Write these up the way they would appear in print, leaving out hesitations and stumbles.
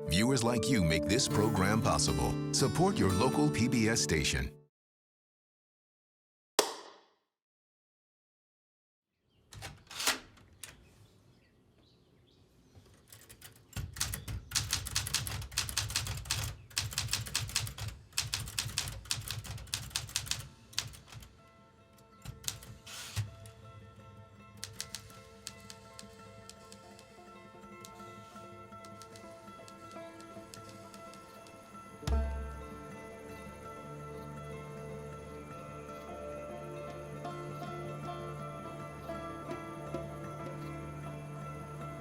Viewers like you make this program possible. Support your local PBS station.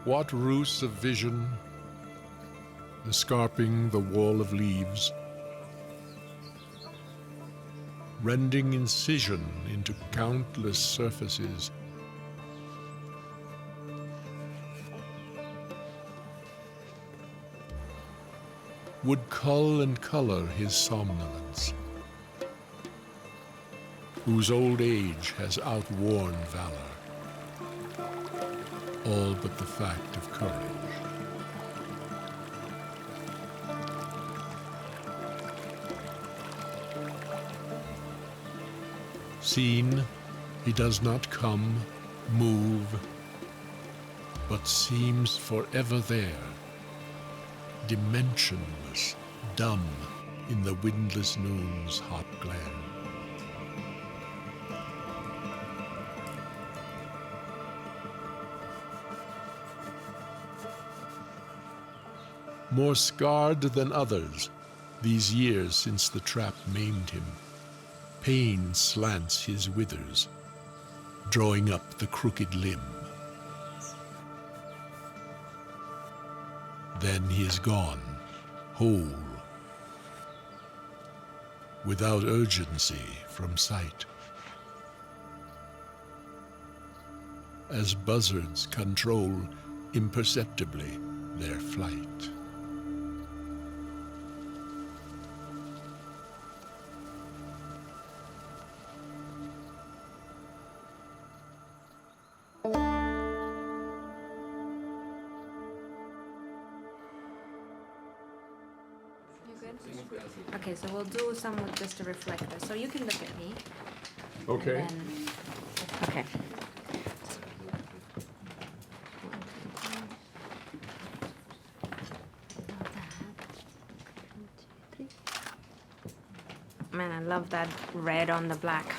What ruse of vision, escarping the wall of leaves, rending incision into countless surfaces, would cull and color his somnolence, whose old age has outworn valor, all but the fact of courage. Seen, he does not come, move, but seems forever there, dimensionless, dumb in the windless noon's hot glen. More scarred than others, these years since the trap maimed him, pain slants his withers, drawing up the crooked limb. Then he is gone, whole, without urgency from sight. As buzzards control imperceptibly their flight. Okay, so we'll do some with just a reflector. So you can look at me. Okay. And then, okay. Man, I love that red on the black.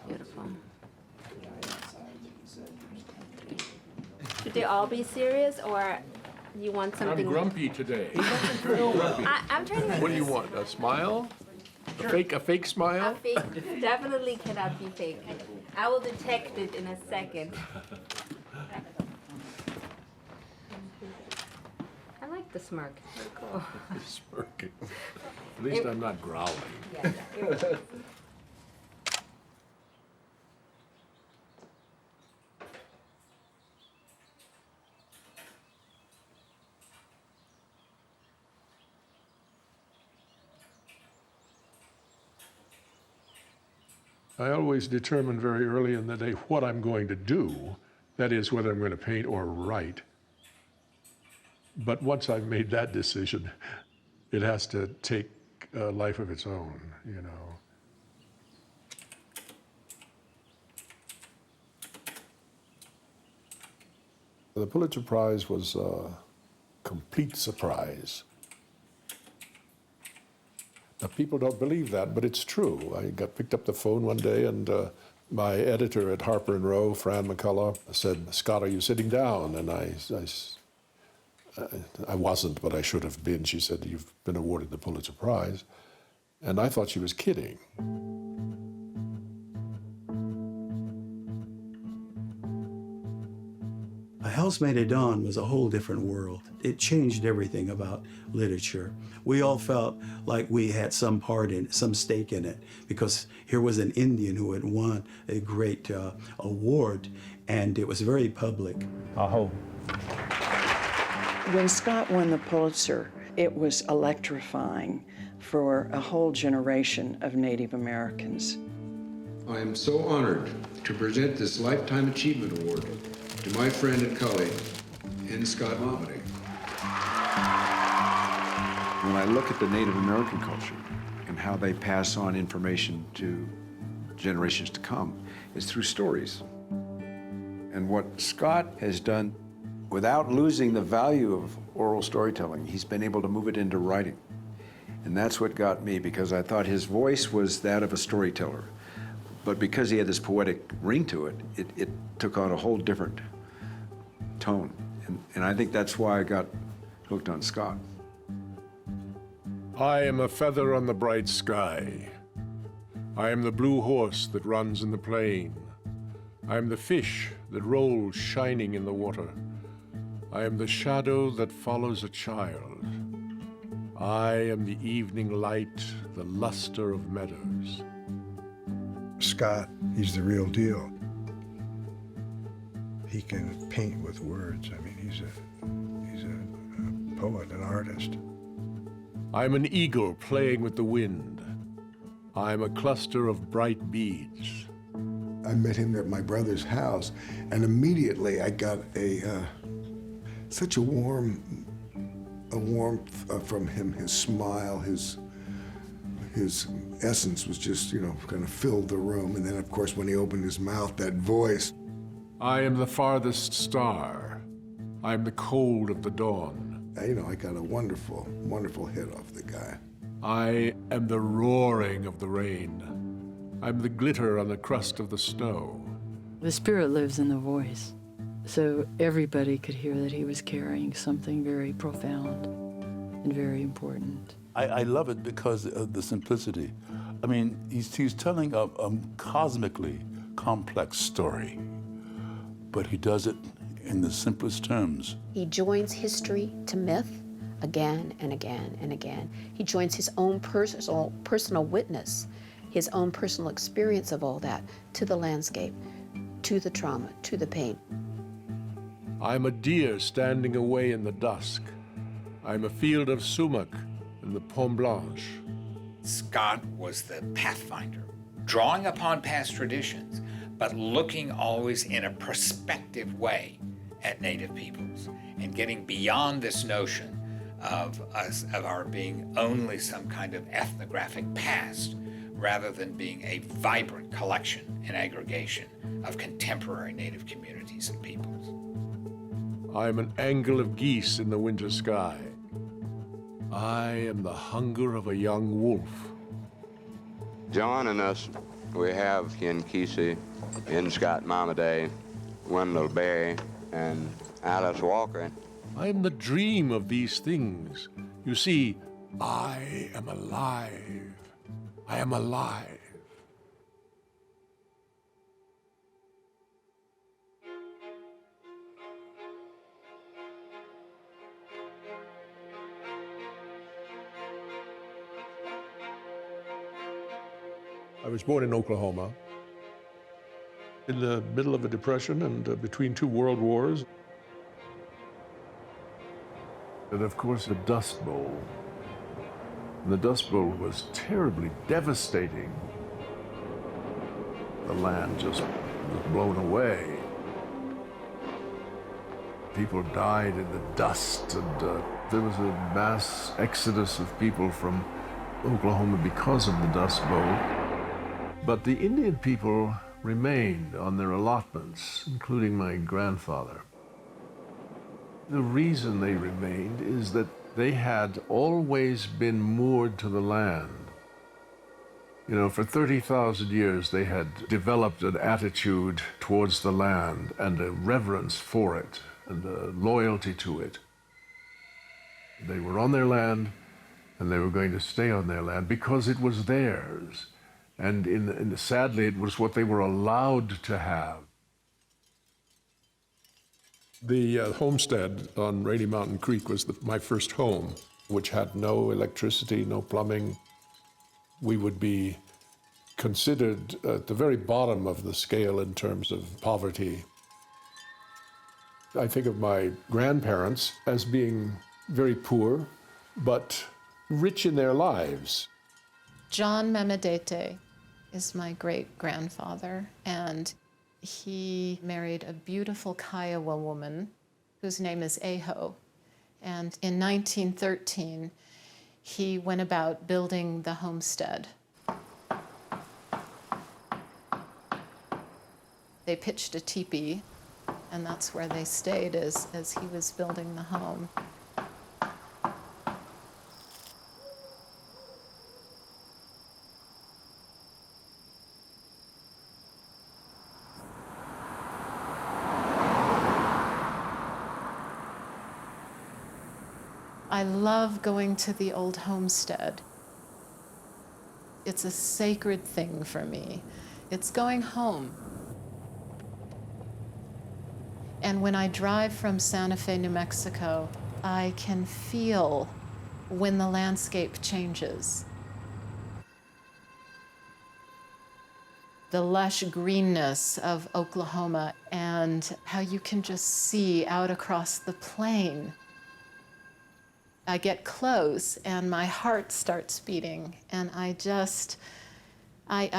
Beautiful. Should they all be serious, or you want something? I'm grumpy today. I'm trying to make What do you this- want? A smile? A fake smile? A fake definitely cannot be fake. I will detect it in a second. I like the smirk. Very cool. Smirking. At least I'm not growling. Yeah, here we go. I always determine very early in the day what I'm going to do. That is, whether I'm going to paint or write. But once I've made that decision, it has to take a life of its own, you know. The Pulitzer Prize was a complete surprise. Now, people don't believe that, but it's true. I picked up the phone one day, and my editor at Harper & Row, Fran McCullough, said, "Scott, are you sitting down?" And I wasn't, but I should have been. She said, "You've been awarded the Pulitzer Prize." And I thought she was kidding. A House Made at Dawn was a whole different world. It changed everything about literature. We all felt like we had some part in it, some stake in it, because here was an Indian who had won a great award, and it was very public. Aho. When Scott won the Pulitzer, it was electrifying for a whole generation of Native Americans. I am so honored to present this Lifetime Achievement Award To my friend and colleague, N. Scott Malmedy. When I look at the Native American culture and how they pass on information to generations to come, is through stories. And what Scott has done, without losing the value of oral storytelling, he's been able to move it into writing. And that's what got me, because I thought his voice was that of a storyteller. But because he had this poetic ring to it, it took on a whole different tone. And I think that's why I got hooked on Scott. I am a feather on the bright sky. I am the blue horse that runs in the plain. I am the fish that rolls shining in the water. I am the shadow that follows a child. I am the evening light, the luster of meadows. Scott, he's the real deal. He can paint with words. I mean, he's a poet, an artist. I'm an eagle playing with the wind. I'm a cluster of bright beads. I met him at my brother's house, and immediately I got such a warmth from him. His smile, his essence was just, kind of filled the room. And then, of course, when he opened his mouth, that voice. I am the farthest star. I am the cold of the dawn. I got a wonderful, wonderful hit off the guy. I am the roaring of the rain. I'm the glitter on the crust of the snow. The spirit lives in the voice. So everybody could hear that he was carrying something very profound and very important. I love it because of the simplicity. I mean, he's telling a cosmically complex story, but he does it in the simplest terms. He joins history to myth again and again and again. He joins his own personal witness, his own personal experience of all that, to the landscape, to the trauma, to the pain. I'm a deer standing away in the dusk. I'm a field of sumac in the Pomme Blanche. Scott was the pathfinder, drawing upon past traditions, but looking always in a prospective way at Native peoples and getting beyond this notion of our being only some kind of ethnographic past, rather than being a vibrant collection and aggregation of contemporary Native communities and peoples. I'm an angle of geese in the winter sky. I am the hunger of a young wolf. Joining us, we have Ken Kesey, N. Scott Malmedy, Wendell Berry, and Alice Walker. I am the dream of these things. You see, I am alive. I am alive. I was born in Oklahoma in the middle of a depression and between two world wars. And of course, the Dust Bowl. And the Dust Bowl was terribly devastating. The land just was blown away. People died in the dust, and there was a mass exodus of people from Oklahoma because of the Dust Bowl. But the Indian people remained on their allotments, including my grandfather. The reason they remained is that they had always been moored to the land. You know, for 30,000 years, they had developed an attitude towards the land and a reverence for it and a loyalty to it. They were on their land, and they were going to stay on their land because it was theirs. And sadly, it was what they were allowed to have. The homestead on Rainy Mountain Creek was my first home, which had no electricity, no plumbing. We would be considered at the very bottom of the scale in terms of poverty. I think of my grandparents as being very poor, but rich in their lives. John Memedete is my great-grandfather, and He married a beautiful Kiowa woman whose name is Aho. And in 1913, he went about building the homestead. They pitched a teepee, and that's where they stayed as he was building the home. I love going to the old homestead. It's a sacred thing for me. It's going home. And when I drive from Santa Fe, New Mexico, I can feel when the landscape changes. The lush greenness of Oklahoma and how you can just see out across the plain. I get close and my heart starts beating, and I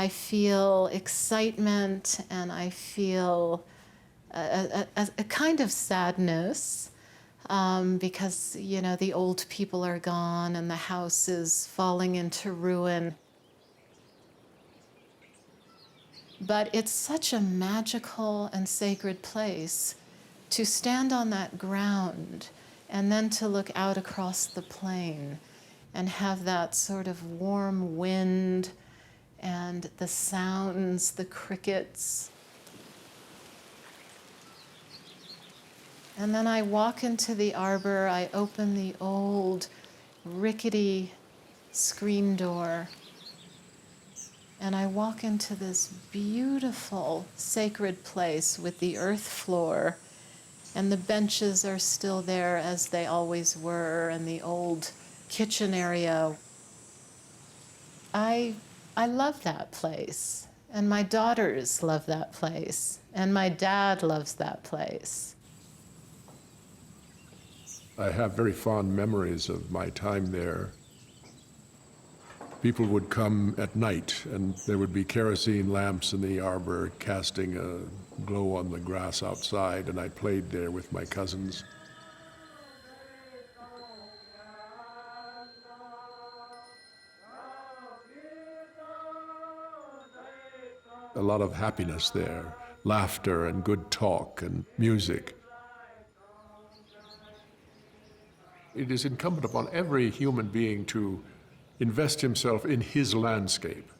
feel excitement, and I feel a kind of sadness because, you know, the old people are gone and the house is falling into ruin. But it's such a magical and sacred place to stand on that ground and then to look out across the plain and have that sort of warm wind and the sounds, the crickets. And then I walk into the arbor, I open the old rickety screen door, and I walk into this beautiful sacred place with the earth floor, and the benches are still there as they always were, and the old kitchen area. I love that place, and my daughters love that place, and my dad loves that place. I have very fond memories of my time there. People would come at night, and there would be kerosene lamps in the arbor casting a glow on the grass outside, and I played there with my cousins. A lot of happiness there, laughter and good talk and music. It is incumbent upon every human being to invest himself in his landscape.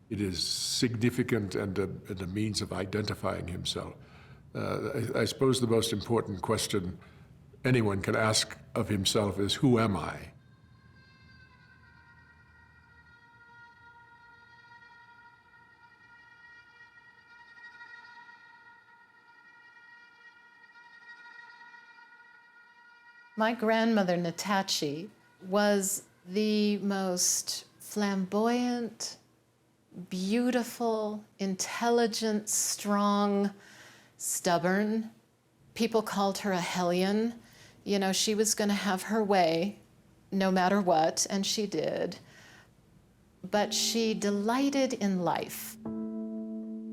It is significant and a means of identifying himself. I suppose the most important question anyone can ask of himself is, who am I? My grandmother, Natachi, was the most flamboyant, beautiful, intelligent, strong, stubborn. People called her a hellion. You know, she was going to have her way no matter what, and she did. But she delighted in life.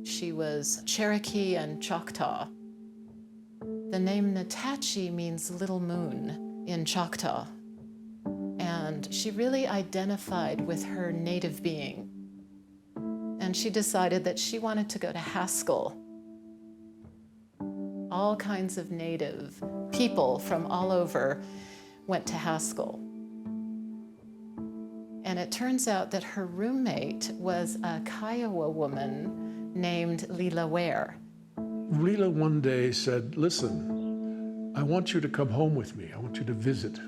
She was Cherokee and Choctaw. The name Natachi means little moon in Choctaw. And she really identified with her native being. And she decided that she wanted to go to Haskell. All kinds of native people from all over went to Haskell. And it turns out that her roommate was a Kiowa woman named Leela Ware. Leela one day said, listen, I want you to come home with me. I want you to visit.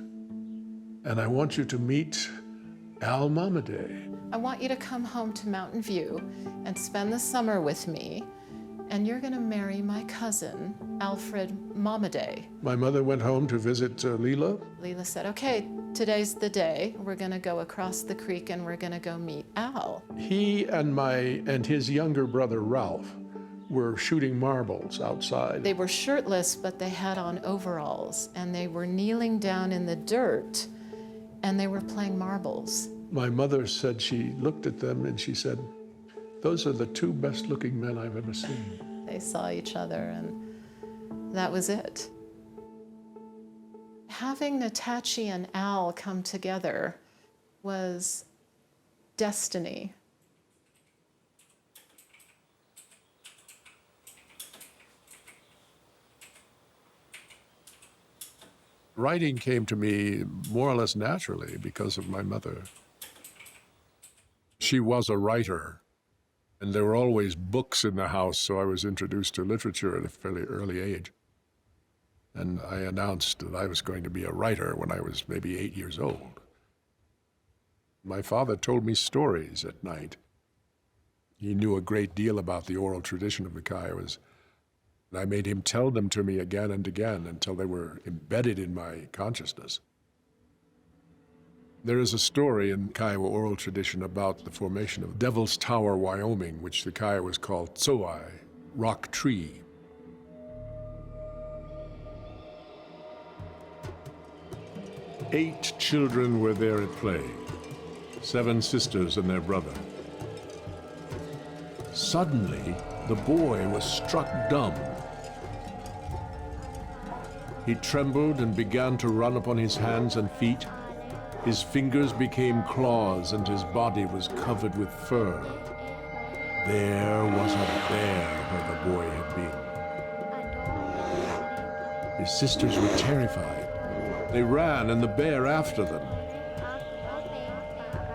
And I want you to meet Al Momaday. I want you to come home to Mountain View and spend the summer with me, and you're going to marry my cousin, Alfred Momaday. My mother went home to visit Leela. Leela said, okay, today's the day. We're going to go across the creek and we're going to go meet Al. He and his younger brother, Ralph, were shooting marbles outside. They were shirtless, but they had on overalls, and they were kneeling down in the dirt, and they were playing marbles. My mother said she looked at them and she said, Those are the two best-looking men I've ever seen. They saw each other, and that was it. Having Natachi and Al come together was destiny. Writing came to me more or less naturally because of my mother. She was a writer, and there were always books in the house, so I was introduced to literature at a fairly early age. And I announced that I was going to be a writer when I was maybe 8 years old. My father told me stories at night. He knew a great deal about the oral tradition of the Kiowas. And I made him tell them to me again and again until they were embedded in my consciousness. There is a story in Kiowa oral tradition about the formation of Devil's Tower, Wyoming, which the Kiowas called Tsowai, rock tree. Eight children were there at play, 7 sisters and their brother. Suddenly, the boy was struck dumb. He trembled and began to run upon his hands and feet. His fingers became claws and his body was covered with fur. There was a bear where the boy had been. His sisters were terrified. They ran and the bear after them.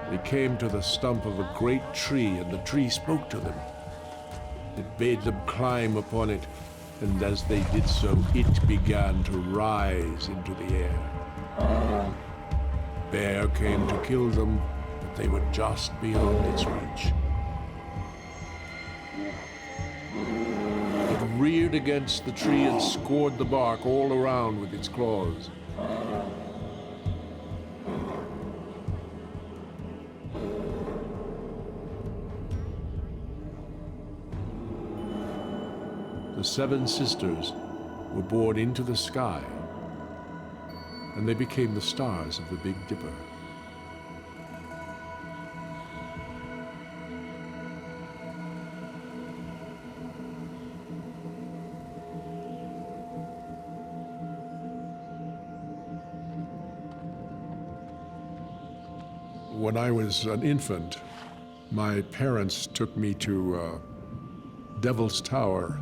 They came to the stump of a great tree and the tree spoke to them. It bade them climb upon it, and as they did so, it began to rise into the air. Bear came to kill them, but they were just beyond its reach. It reared against the tree and scored the bark all around with its claws. The 7 sisters were born into the sky, and they became the stars of the Big Dipper. When I was an infant, my parents took me to Devil's Tower.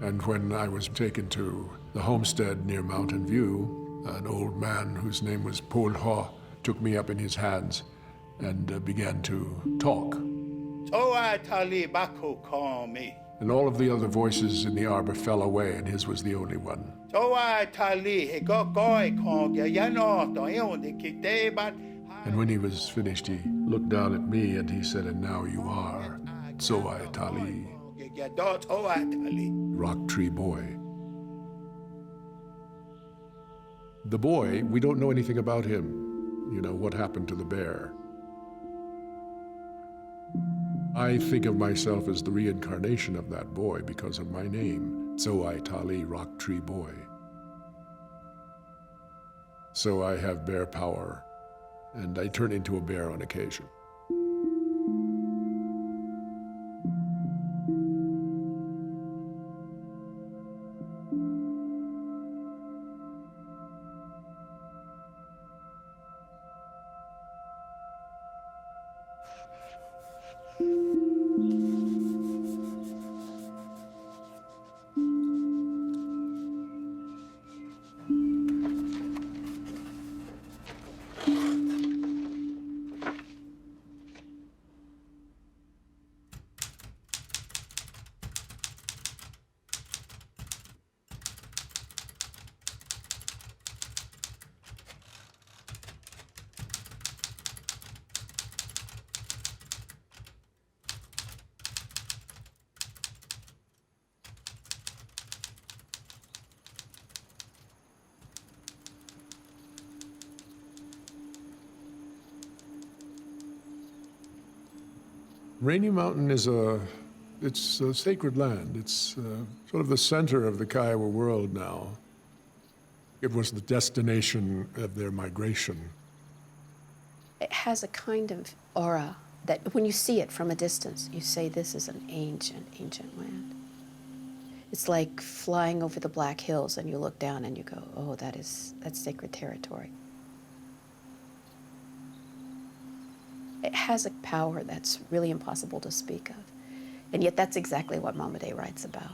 And when I was taken to the homestead near Mountain View, an old man whose name was Paul Ho took me up in his hands and began to talk. And all of the other voices in the arbor fell away, and his was the only one. And when he was finished, he looked down at me and he said, "And now you are Tsowai Tali, Rock Tree Boy." The boy, we don't know anything about him. You know, what happened to the bear. I think of myself as the reincarnation of that boy because of my name, Tsowai Tali, Rock Tree Boy. So I have bear power, and I turn into a bear on occasion. Rainy Mountain is it's a sacred land. It's sort of the center of the Kiowa world now. It was the destination of their migration. It has a kind of aura that when you see it from a distance, you say, this is an ancient, ancient land. It's like flying over the Black Hills and you look down and you go, oh, that's sacred territory. It has a power that's really impossible to speak of. And yet that's exactly what Momaday writes about.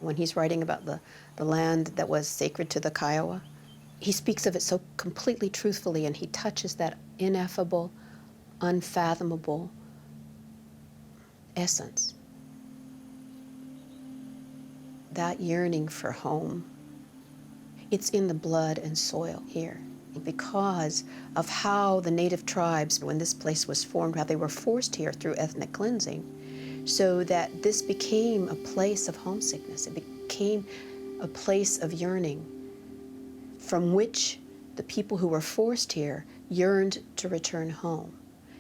When he's writing about the land that was sacred to the Kiowa, he speaks of it so completely truthfully, and he touches that ineffable, unfathomable essence. That yearning for home, it's in the blood and soil here. Because of how the native tribes, when this place was formed, how they were forced here through ethnic cleansing, so that this became a place of homesickness. It became a place of yearning from which the people who were forced here yearned to return home.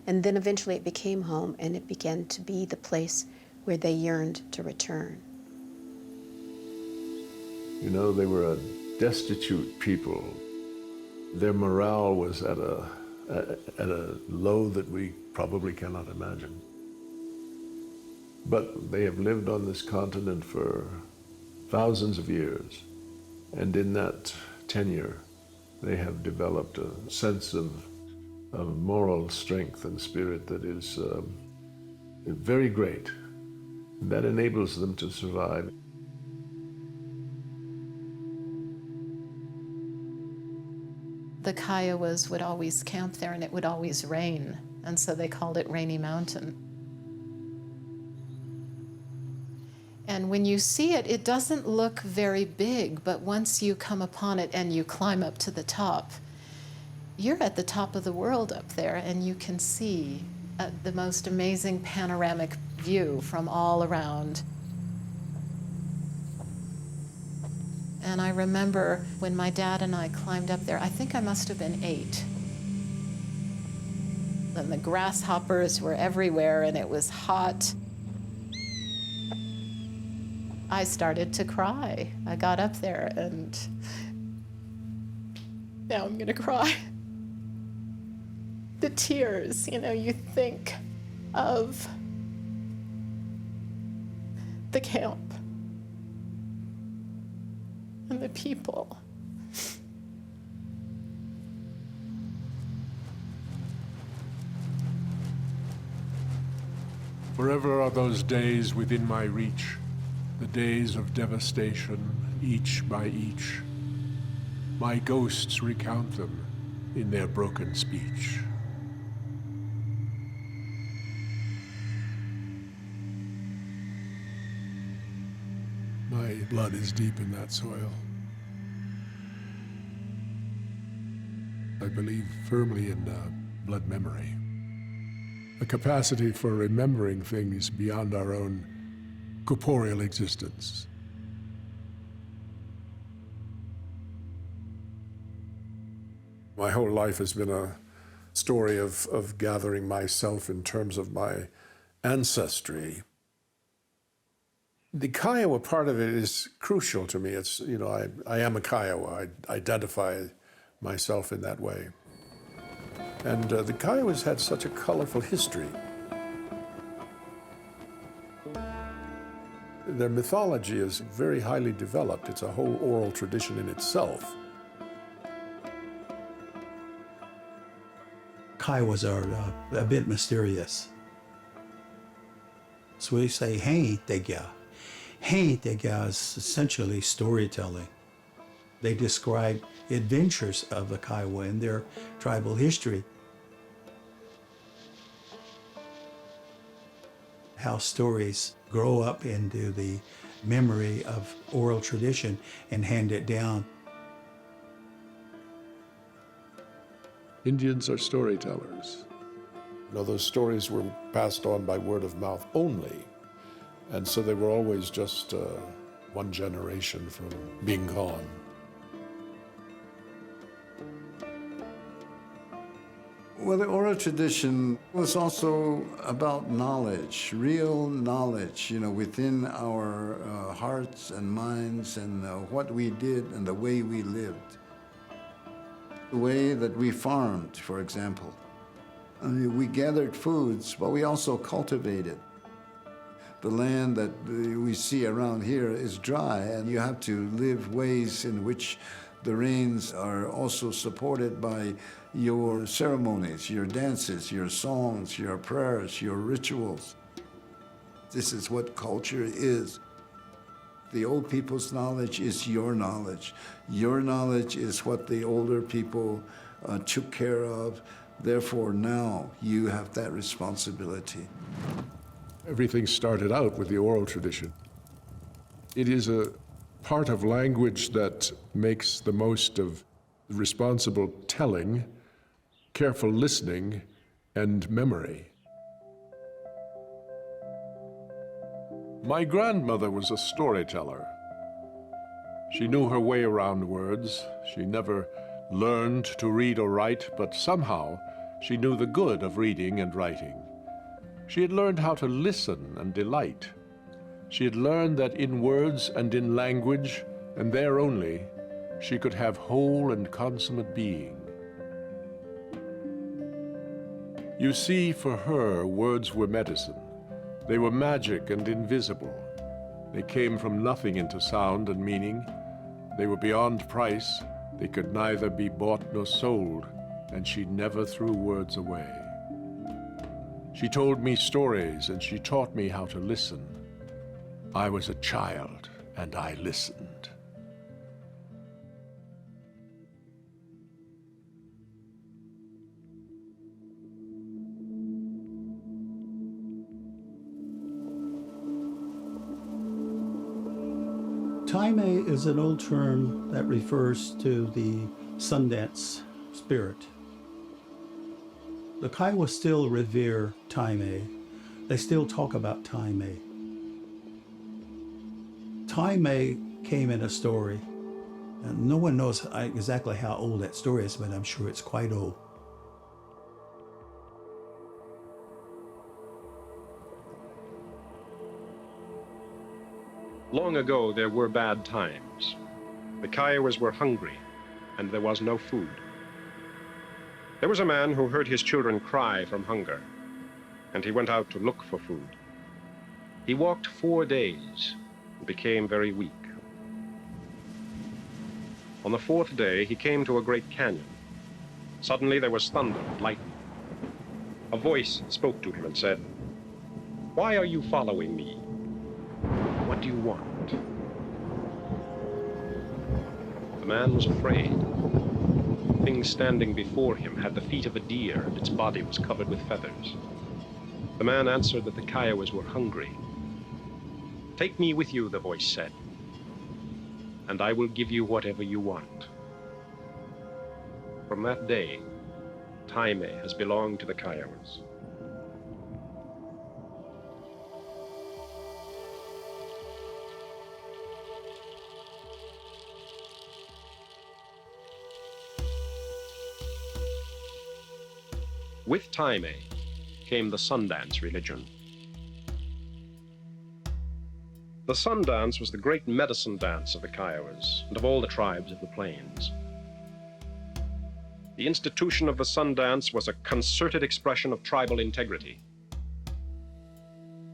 And then eventually it became home, and it began to be the place where they yearned to return. You know, they were a destitute people. Their morale was at a low that we probably cannot imagine. But they have lived on this continent for thousands of years, and in that tenure, they have developed a sense of moral strength and spirit that is very great. That enables them to survive. The Kiowas would always camp there, and it would always rain, and so they called it Rainy Mountain. And when you see it, it doesn't look very big, but once you come upon it and you climb up to the top, you're at the top of the world up there, and you can see the most amazing panoramic view from all around. And I remember when my dad and I climbed up there, I think I must have been 8. And the grasshoppers were everywhere, and it was hot. I started to cry. I got up there, and now I'm gonna cry. The tears, you know, you think of the camp and the people. Forever are those days within my reach, the days of devastation, each by each. My ghosts recount them in their broken speech. My blood is deep in that soil. I believe firmly in blood memory, a capacity for remembering things beyond our own corporeal existence. My whole life has been a story of gathering myself in terms of my ancestry. The Kiowa part of it is crucial to me. It's, you know, I am a Kiowa. I identify myself in that way. And the Kiowas had such a colorful history. Their mythology is very highly developed. It's a whole oral tradition in itself. Kiowas are a bit mysterious. So we say, hey, Tegya. Hey, Tegya is essentially storytelling. They describe adventures of the Kiowa in their tribal history. How stories grow up into the memory of oral tradition and hand it down. Indians are storytellers. You know, those stories were passed on by word of mouth only. And so they were always just one generation from being gone. Well, the oral tradition was also about knowledge, real knowledge, you know, within our hearts and minds, and what we did and the way we lived. The way that we farmed, for example. I mean, we gathered foods, but we also cultivated. The land that we see around here is dry, and you have to live ways in which the rains are also supported by your ceremonies, your dances, your songs, your prayers, your rituals. This is what culture is. The old people's knowledge is your knowledge. Your knowledge is what the older people took care of. Therefore, now you have that responsibility. Everything started out with the oral tradition. It is a part of language that makes the most of responsible telling, careful listening, and memory. My grandmother was a storyteller. She knew her way around words. She never learned to read or write, but somehow she knew the good of reading and writing. She had learned how to listen and delight. She had learned that in words and in language, and there only, she could have whole and consummate being. You see, for her, words were medicine. They were magic and invisible. They came from nothing into sound and meaning. They were beyond price. They could neither be bought nor sold, and she never threw words away. She told me stories, and she taught me how to listen. I was a child, and I listened. Taime is an old term that refers to the Sundance spirit. The Kiowa still revere Taime. They still talk about Taime. Taime came in a story, and no one knows exactly how old that story is, but I'm sure it's quite old. Long ago, there were bad times. The Kiowas were hungry, and there was no food. There was a man who heard his children cry from hunger, and he went out to look for food. He walked 4 days and became very weak. On the 4th day, he came to a great canyon. Suddenly, there was thunder and lightning. A voice spoke to him and said, "Why are you following me? What do you want?" The man was afraid. The thing standing before him had the feet of a deer, and its body was covered with feathers. The man answered that the Kiowas were hungry. "Take me with you," the voice said, "and I will give you whatever you want." From that day, Taime has belonged to the Kiowas. With Taime came the Sundance religion. The Sundance was the great medicine dance of the Kiowas and of all the tribes of the plains. The institution of the Sundance was a concerted expression of tribal integrity.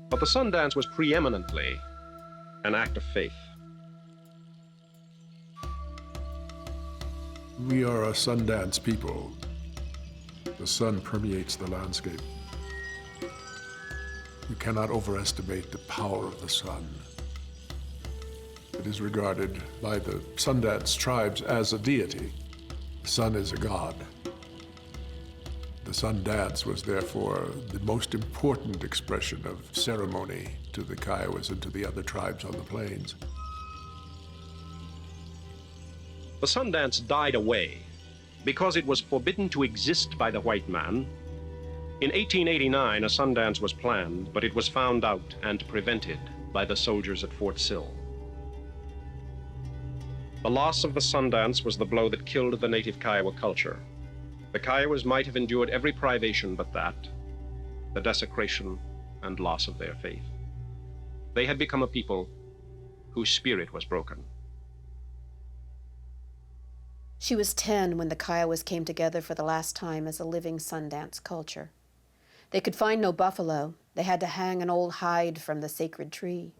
But the Sundance was preeminently an act of faith. We are a Sundance people. The sun permeates the landscape. You cannot overestimate the power of the sun. It is regarded by the Sundance tribes as a deity. The sun is a god. The sun dance was therefore the most important expression of ceremony to the Kiowas and to the other tribes on the plains. The Sundance died away because it was forbidden to exist by the white man. In 1889, a Sundance was planned, but it was found out and prevented by the soldiers at Fort Sill. The loss of the Sundance was the blow that killed the native Kiowa culture. The Kiowas might have endured every privation but that, the desecration and loss of their faith. They had become a people whose spirit was broken. She was 10 when the Kiowas came together for the last time as a living Sundance culture. They could find no buffalo. They had to hang an old hide from the sacred tree.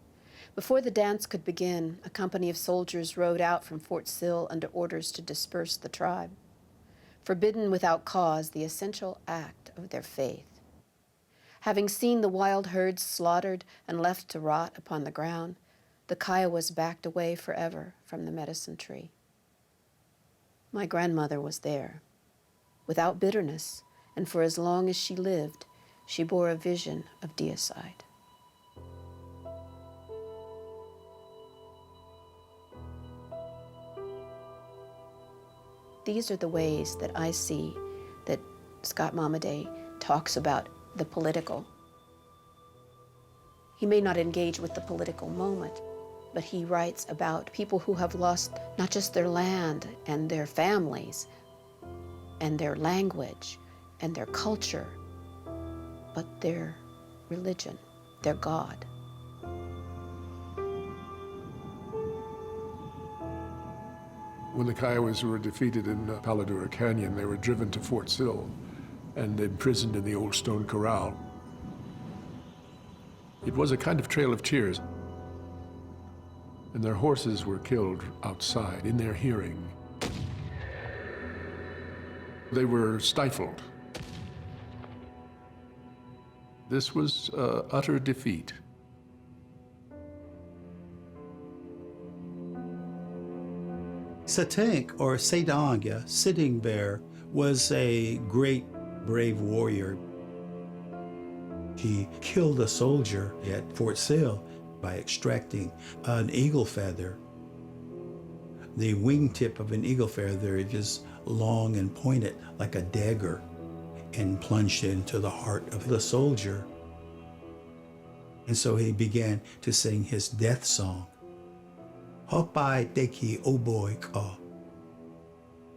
Before the dance could begin, a company of soldiers rode out from Fort Sill under orders to disperse the tribe, forbidden without cause the essential act of their faith. Having seen the wild herds slaughtered and left to rot upon the ground, the Kiowas backed away forever from the medicine tree. My grandmother was there. Without bitterness, and for as long as she lived, she bore a vision of deicide. These are the ways that I see that Scott Momaday talks about the political. He may not engage with the political moment, but he writes about people who have lost not just their land and their families and their language and their culture, but their religion, their God. When the Kiowas were defeated in Paladura Canyon, they were driven to Fort Sill and imprisoned in the old stone corral. It was a kind of trail of tears. And their horses were killed outside, in their hearing. They were stifled. This was utter defeat. Satank, or Sedanga, Sitting Bear, was a great, brave warrior. He killed a soldier at Fort Sill by extracting an eagle feather. The wingtip of an eagle feather is just long and pointed like a dagger, and plunged into the heart of the soldier. And so he began to sing his death song. Hopai Deki Oboi Ka.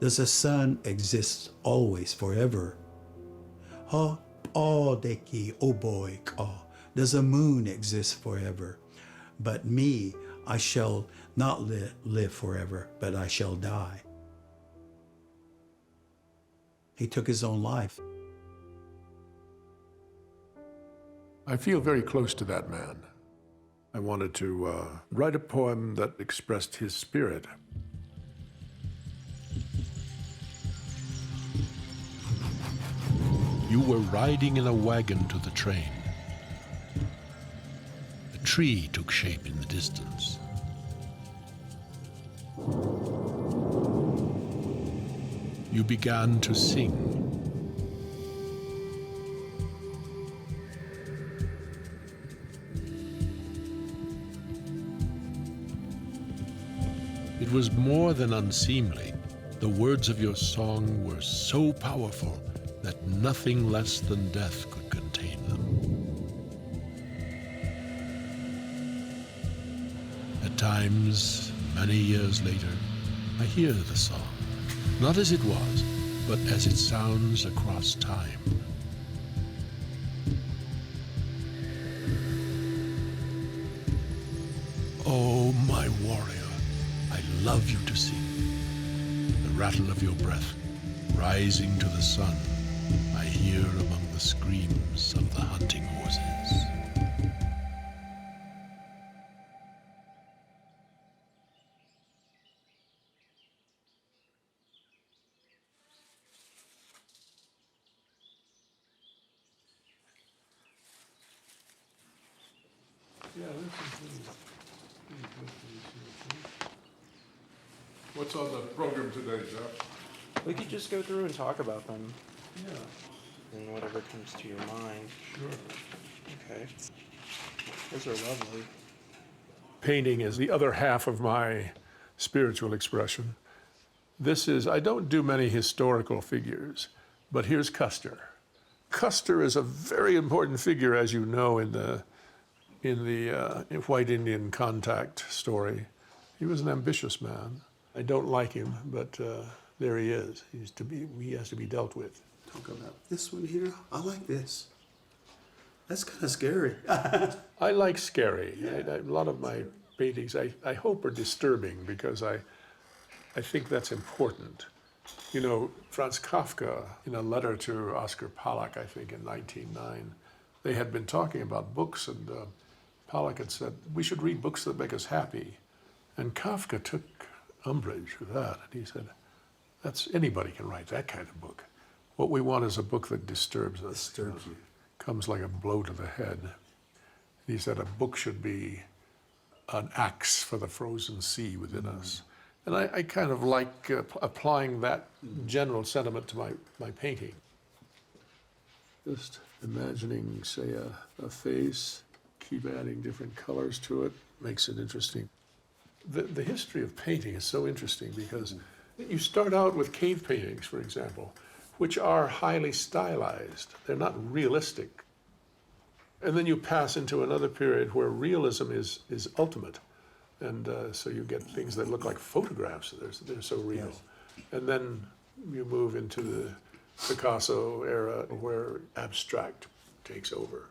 Does the sun exist always forever? Ha All Deki Oboi Ka. Does the moon exist forever? But me, I shall not live forever, but I shall die. He took his own life. I feel very close to that man. I wanted to write a poem that expressed his spirit. You were riding in a wagon to the train. A tree took shape in the distance. You began to sing. It was more than unseemly. The words of your song were so powerful that nothing less than death could contain them. At times, many years later, I hear the song, not as it was, but as it sounds across time. Oh, my warrior, I love you to sing. The rattle of your breath, rising to the sun, I hear among the screams of the hunting horses. What's on the program today, Jeff? We could just go through and talk about them. Yeah. And whatever comes to your mind. Sure. Okay. Those are lovely. Painting is the other half of my spiritual expression. This is, I don't do many historical figures, but here's Custer. Custer is a very important figure, as you know, in the White Indian contact story. He was an ambitious man. I don't like him, but there he is. He has to be dealt with. Talk about this one here. I like this. That's kind of scary. I like scary. A lot of my paintings, I hope, are disturbing because I think that's important. You know, Franz Kafka, in a letter to Oscar Pollock, I think in 1909, they had been talking about books, and Pollock had said, we should read books that make us happy. And Kafka took umbrage with that, and he said, anybody can write that kind of book. What we want is a book that disturbs us. Disturbs you. Comes like a blow to the head. He said a book should be an axe for the frozen sea within us. And I kind of like applying that general sentiment to my painting. Just imagining, say, a face, keep adding different colors to it, makes it interesting. The history of painting is so interesting because you start out with cave paintings, for example, which are highly stylized. They're not realistic. And then you pass into another period where realism is ultimate. And so you get things that look like photographs. They're so real. Yes. And then you move into the Picasso era where abstract takes over.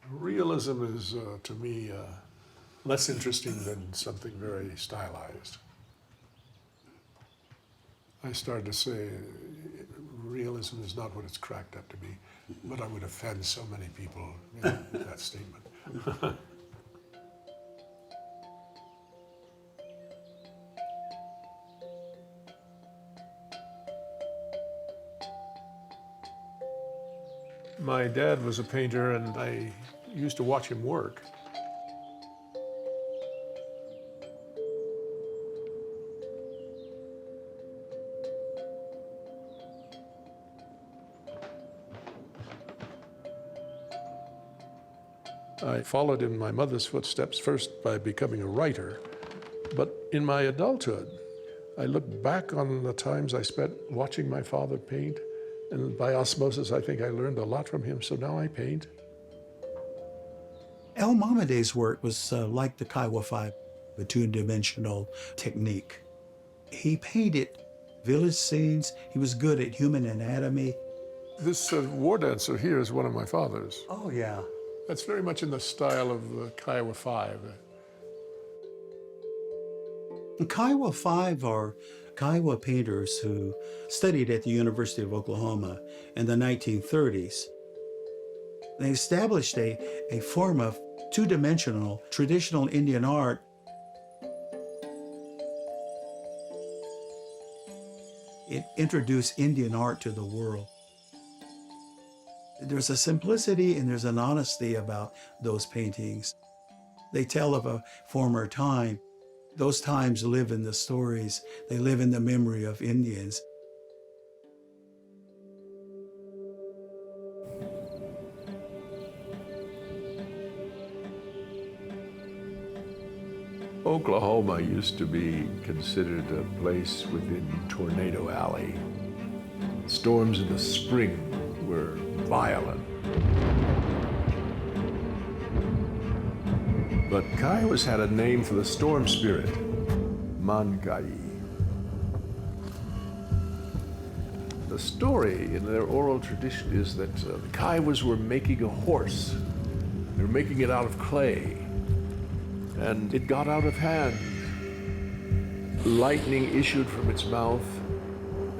Realism is, to me, less interesting than something very stylized. I started to say realism is not what it's cracked up to be, but I would offend so many people with that statement. My dad was a painter, and I used to watch him work. I followed in my mother's footsteps, first by becoming a writer, but in my adulthood, I look back on the times I spent watching my father paint, and by osmosis, I think I learned a lot from him, so now I paint. El Mamadei's work was like the Kiowa 5, a two-dimensional technique. He painted village scenes. He was good at human anatomy. This war dancer here is one of my father's. Oh, yeah. That's very much in the style of the Kiowa 5. The Kiowa 5 are Kiowa painters who studied at the University of Oklahoma in the 1930s. They established a form of two-dimensional traditional Indian art. It introduced Indian art to the world. There's a simplicity and there's an honesty about those paintings. They tell of a former time. Those times live in the stories. They live in the memory of Indians. Oklahoma used to be considered a place within Tornado Alley. Storms in the spring were violent. But Kiowas had a name for the storm spirit, Mankai. The story in their oral tradition is that the Kiowas were making a horse. They were making it out of clay, and it got out of hand. Lightning issued from its mouth,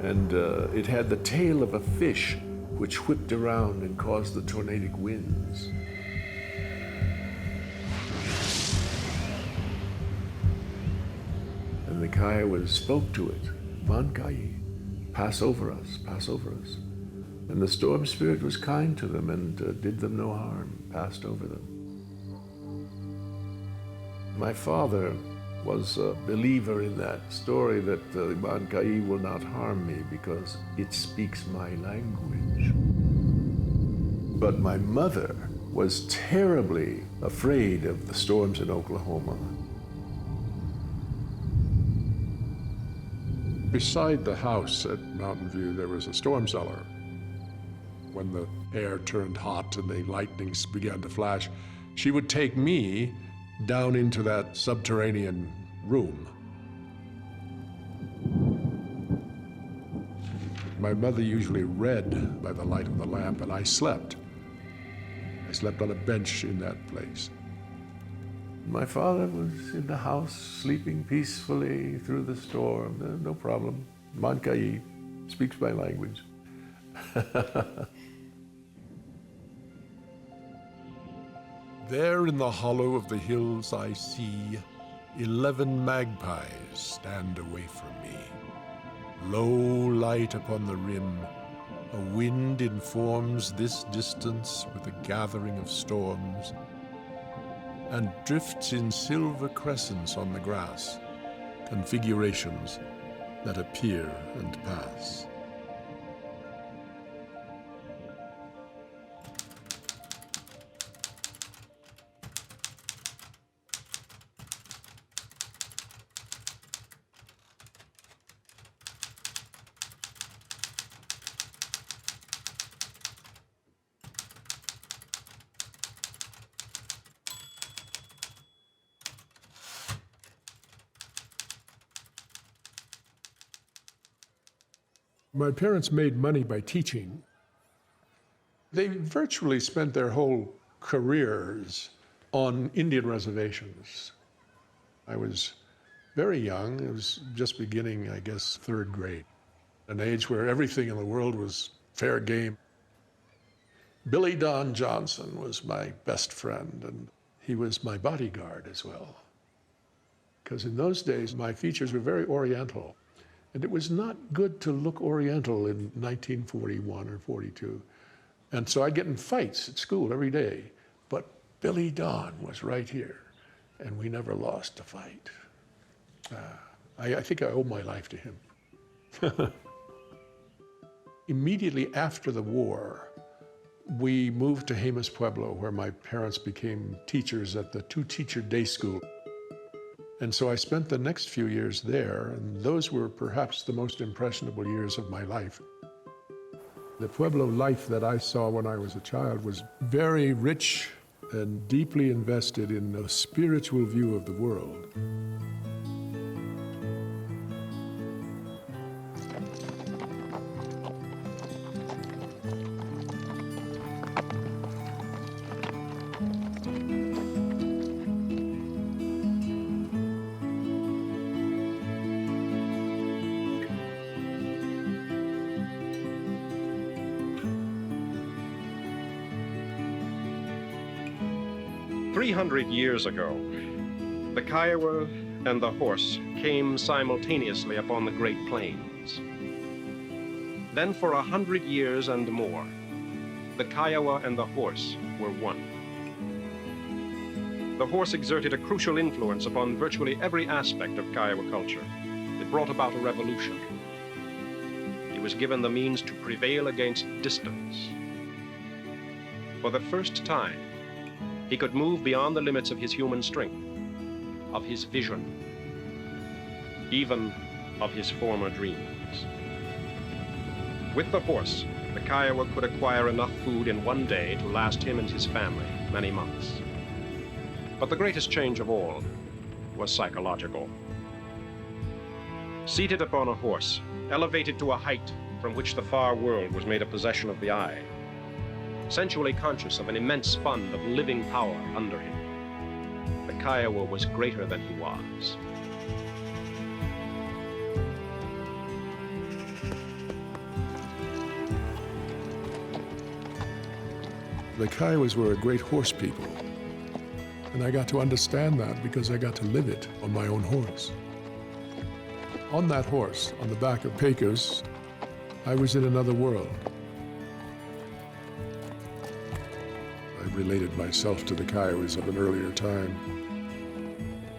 and it had the tail of a fish, which whipped around and caused the tornadic winds. And the Kiowas spoke to it, Mankai, pass over us, pass over us. And the storm spirit was kind to them and did them no harm, passed over them. My father was a believer in that story that Mankai will not harm me because it speaks my language. But my mother was terribly afraid of the storms in Oklahoma. Beside the house at Mountain View, there was a storm cellar. When the air turned hot and the lightnings began to flash, she would take me down into that subterranean room. My mother usually read by the light of the lamp, and I slept. I slept on a bench in that place. My father was in the house, sleeping peacefully through the storm, no problem. Mankai speaks my language. There in the hollow of the hills I see 11 magpies stand away from me. Low light upon the rim, a wind informs this distance with a gathering of storms, and drifts in silver crescents on the grass, configurations that appear and pass. My parents made money by teaching. They virtually spent their whole careers on Indian reservations. I was very young. I was just beginning, I guess, third grade, an age where everything in the world was fair game. Billy Don Johnson was my best friend, and he was my bodyguard as well. Because in those days, my features were very Oriental. And it was not good to look Oriental in 1941 or 42. And so I'd get in fights at school every day. But Billy Don was right here, and we never lost a fight. I think I owe my life to him. Immediately after the war, we moved to Jemez Pueblo, where my parents became teachers at the two-teacher day school. And so I spent the next few years there, and those were perhaps the most impressionable years of my life. The Pueblo life that I saw when I was a child was very rich and deeply invested in a spiritual view of the world. Years ago, the Kiowa and the horse came simultaneously upon the Great Plains. Then for 100 years and more, the Kiowa and the horse were one. The horse exerted a crucial influence upon virtually every aspect of Kiowa culture. It brought about a revolution. He was given the means to prevail against distance. For the first time, he could move beyond the limits of his human strength, of his vision, even of his former dreams. With the horse, the Kiowa could acquire enough food in one day to last him and his family many months. But the greatest change of all was psychological. Seated upon a horse, elevated to a height from which the far world was made a possession of the eye, sensually conscious of an immense fund of living power under him, the Kiowa was greater than he was. The Kiowas were a great horse people, and I got to understand that because I got to live it on my own horse. On that horse, on the back of Pecos, I was in another world. I related myself to the Kiowas of an earlier time.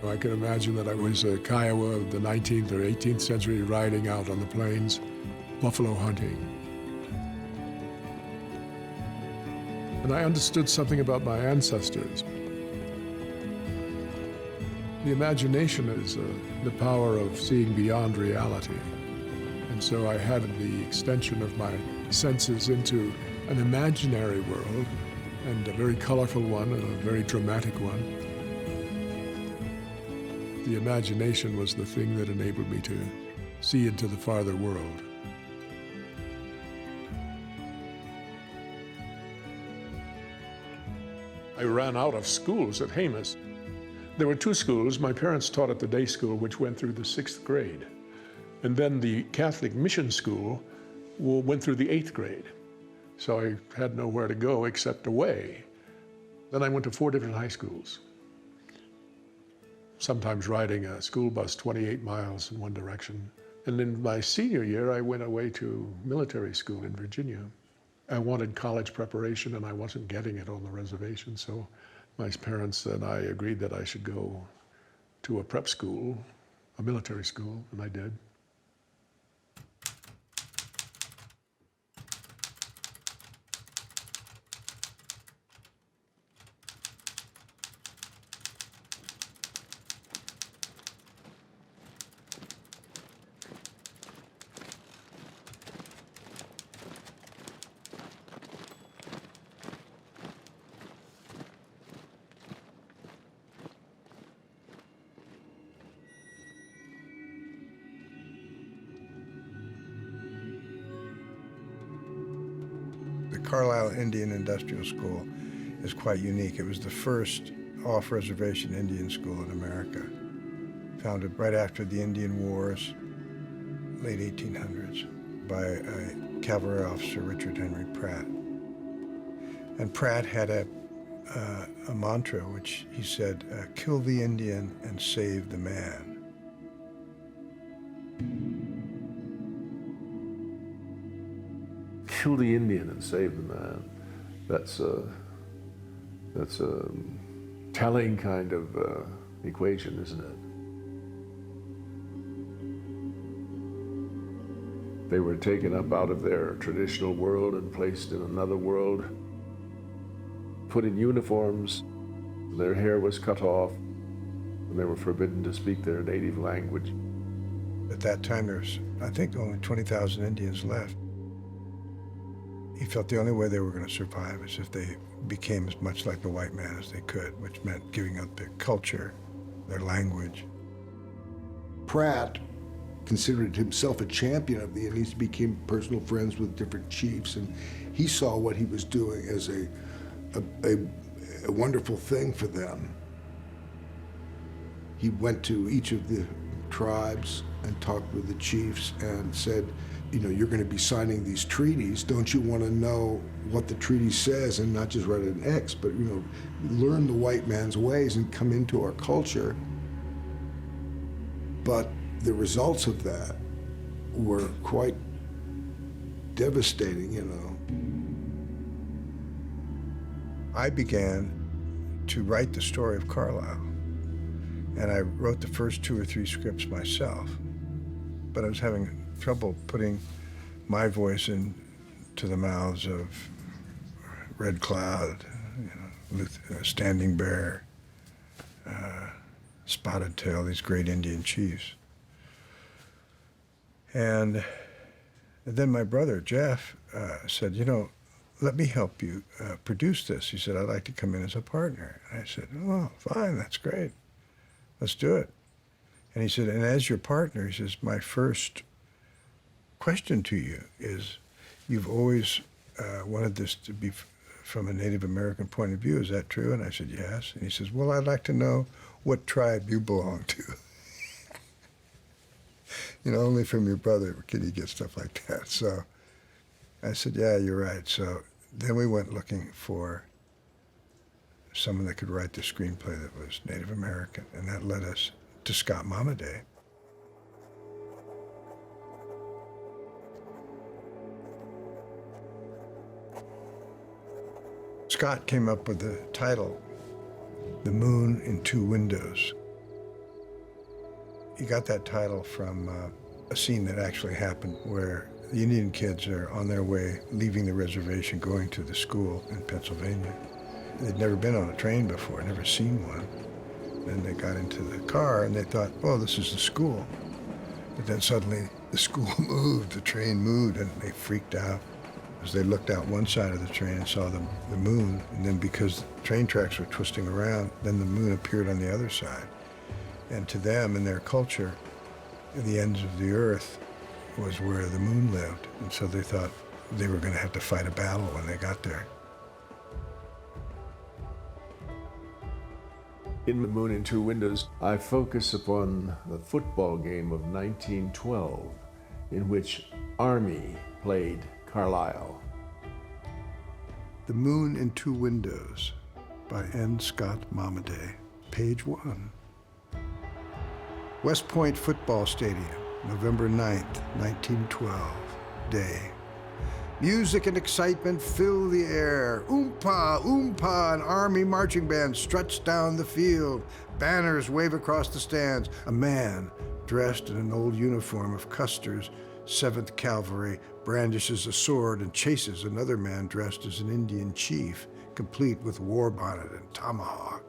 I can imagine that I was a Kiowa of the 19th or 18th century riding out on the plains, buffalo hunting. And I understood something about my ancestors. The imagination is the power of seeing beyond reality. And so I had the extension of my senses into an imaginary world, and a very colorful one, and a very dramatic one. The imagination was the thing that enabled me to see into the farther world. I ran out of schools at Jemez. There were two schools. My parents taught at the day school, which went through the 6th grade. And then the Catholic mission school went through the 8th grade. So I had nowhere to go except away. Then I went to 4 different high schools, sometimes riding a school bus 28 miles in one direction. And in my senior year, I went away to military school in Virginia. I wanted college preparation, and I wasn't getting it on the reservation, so my parents and I agreed that I should go to a prep school, a military school, and I did. The Carlisle Indian Industrial School is quite unique. It was the first off-reservation Indian school in America, founded right after the Indian Wars, late 1800s, by a cavalry officer, Richard Henry Pratt. And Pratt had a mantra, which he said, kill the Indian and save the man. Kill the Indian and save the man. That's a telling kind of equation, isn't it? They were taken up out of their traditional world and placed in another world, put in uniforms, their hair was cut off, and they were forbidden to speak their native language. At that time, there's, I think, only 20,000 Indians left. He felt the only way they were going to survive is if they became as much like the white man as they could, which meant giving up their culture, their language. Pratt considered himself a champion of the Indians. He became personal friends with different chiefs, and he saw what he was doing as a wonderful thing for them. He went to each of the tribes and talked with the chiefs and said, you know, you're going to be signing these treaties. Don't you want to know what the treaty says and not just write an X, but, you know, learn the white man's ways and come into our culture? But the results of that were quite devastating, you know. I began to write the story of Carlisle, and I wrote the first 2 or 3 scripts myself, but I was having trouble putting my voice into the mouths of Red Cloud, you know, Standing Bear, Spotted Tail, these great Indian chiefs. And then my brother, Jeff, said, you know, let me help you produce this. He said, I'd like to come in as a partner. And I said, oh, fine, that's great. Let's do it. And he said, and as your partner, he says, my first question to you is, you've always wanted this to be from a Native American point of view. Is that true? And I said, yes. And he says, well, I'd like to know what tribe you belong to. You know, only from your brother can you get stuff like that. So I said, yeah, you're right. So then we went looking for someone that could write the screenplay that was Native American, and that led us to Scott Momaday. Scott came up with the title, The Moon in Two Windows. He got that title from a scene that actually happened where the Indian kids are on their way, leaving the reservation, going to the school in Pennsylvania. They'd never been on a train before, never seen one. Then they got into the car and they thought, oh, this is the school. But then suddenly the school moved, the train moved, and they freaked out as they looked out one side of the train and saw the moon. And then because the train tracks were twisting around, then the moon appeared on the other side. And to them, in their culture, the ends of the earth was where the moon lived. And so they thought they were going to have to fight a battle when they got there. In The Moon in Two Windows, I focus upon the football game of 1912, in which Army played Carlisle. The Moon in Two Windows by N. Scott Momaday, page 1. West Point Football Stadium, November 9th, 1912, day. Music and excitement fill the air. Oompa, oompa, an Army marching band struts down the field. Banners wave across the stands. A man dressed in an old uniform of Custer's 7th Cavalry brandishes a sword and chases another man dressed as an Indian chief, complete with war bonnet and tomahawk.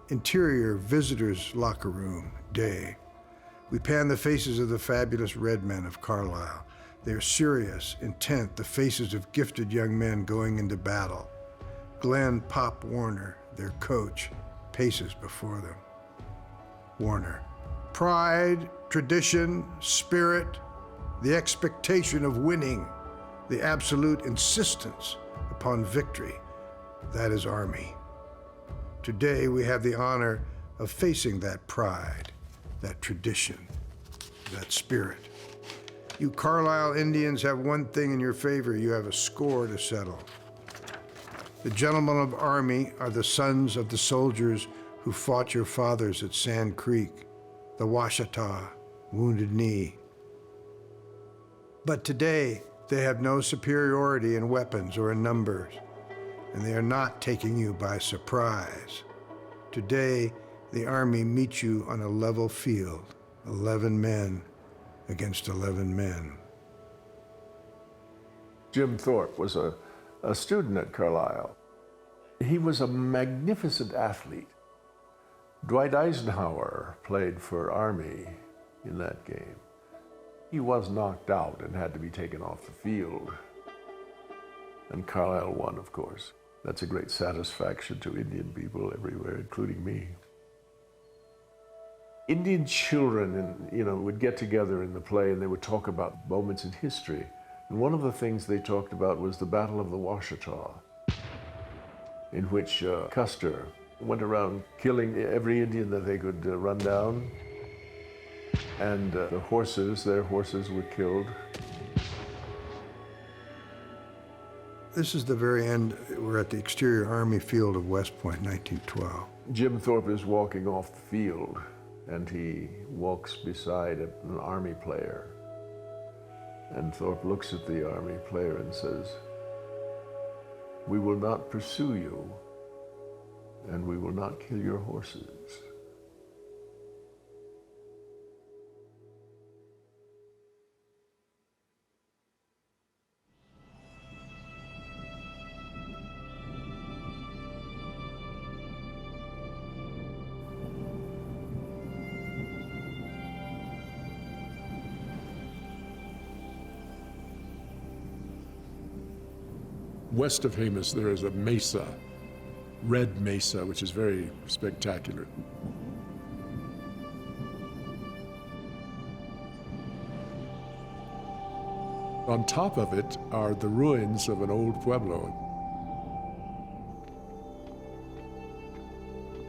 Interior visitors' locker room, day. We pan the faces of the fabulous red men of Carlisle. They are serious, intent, the faces of gifted young men going into battle. Glenn Pop Warner, their coach, paces before them. Warner. Pride, tradition, spirit, the expectation of winning, the absolute insistence upon victory. That is Army. Today we have the honor of facing that pride, that tradition, that spirit. You Carlisle Indians have one thing in your favor. You have a score to settle. The gentlemen of Army are the sons of the soldiers who fought your fathers at Sand Creek, the Washita, Wounded Knee. But today, they have no superiority in weapons or in numbers, and they are not taking you by surprise. Today, the Army meets you on a level field, 11 men against 11 men. Jim Thorpe was a student at Carlisle. He was a magnificent athlete. Dwight Eisenhower played for Army in that game. He was knocked out and had to be taken off the field. And Carlisle won, of course. That's a great satisfaction to Indian people everywhere, including me. Indian children, would get together in the play and they would talk about moments in history. And one of the things they talked about was the Battle of the Washita, in which Custer went around killing every Indian that they could run down. And their horses were killed. This is the very end. We're at the exterior Army field of West Point, 1912. Jim Thorpe is walking off the field, and he walks beside an Army player. And Thorpe looks at the Army player and says, "We will not pursue you, and we will not kill your horses." West of Jemez, there is a mesa, Red Mesa, which is very spectacular. On top of it are the ruins of an old pueblo.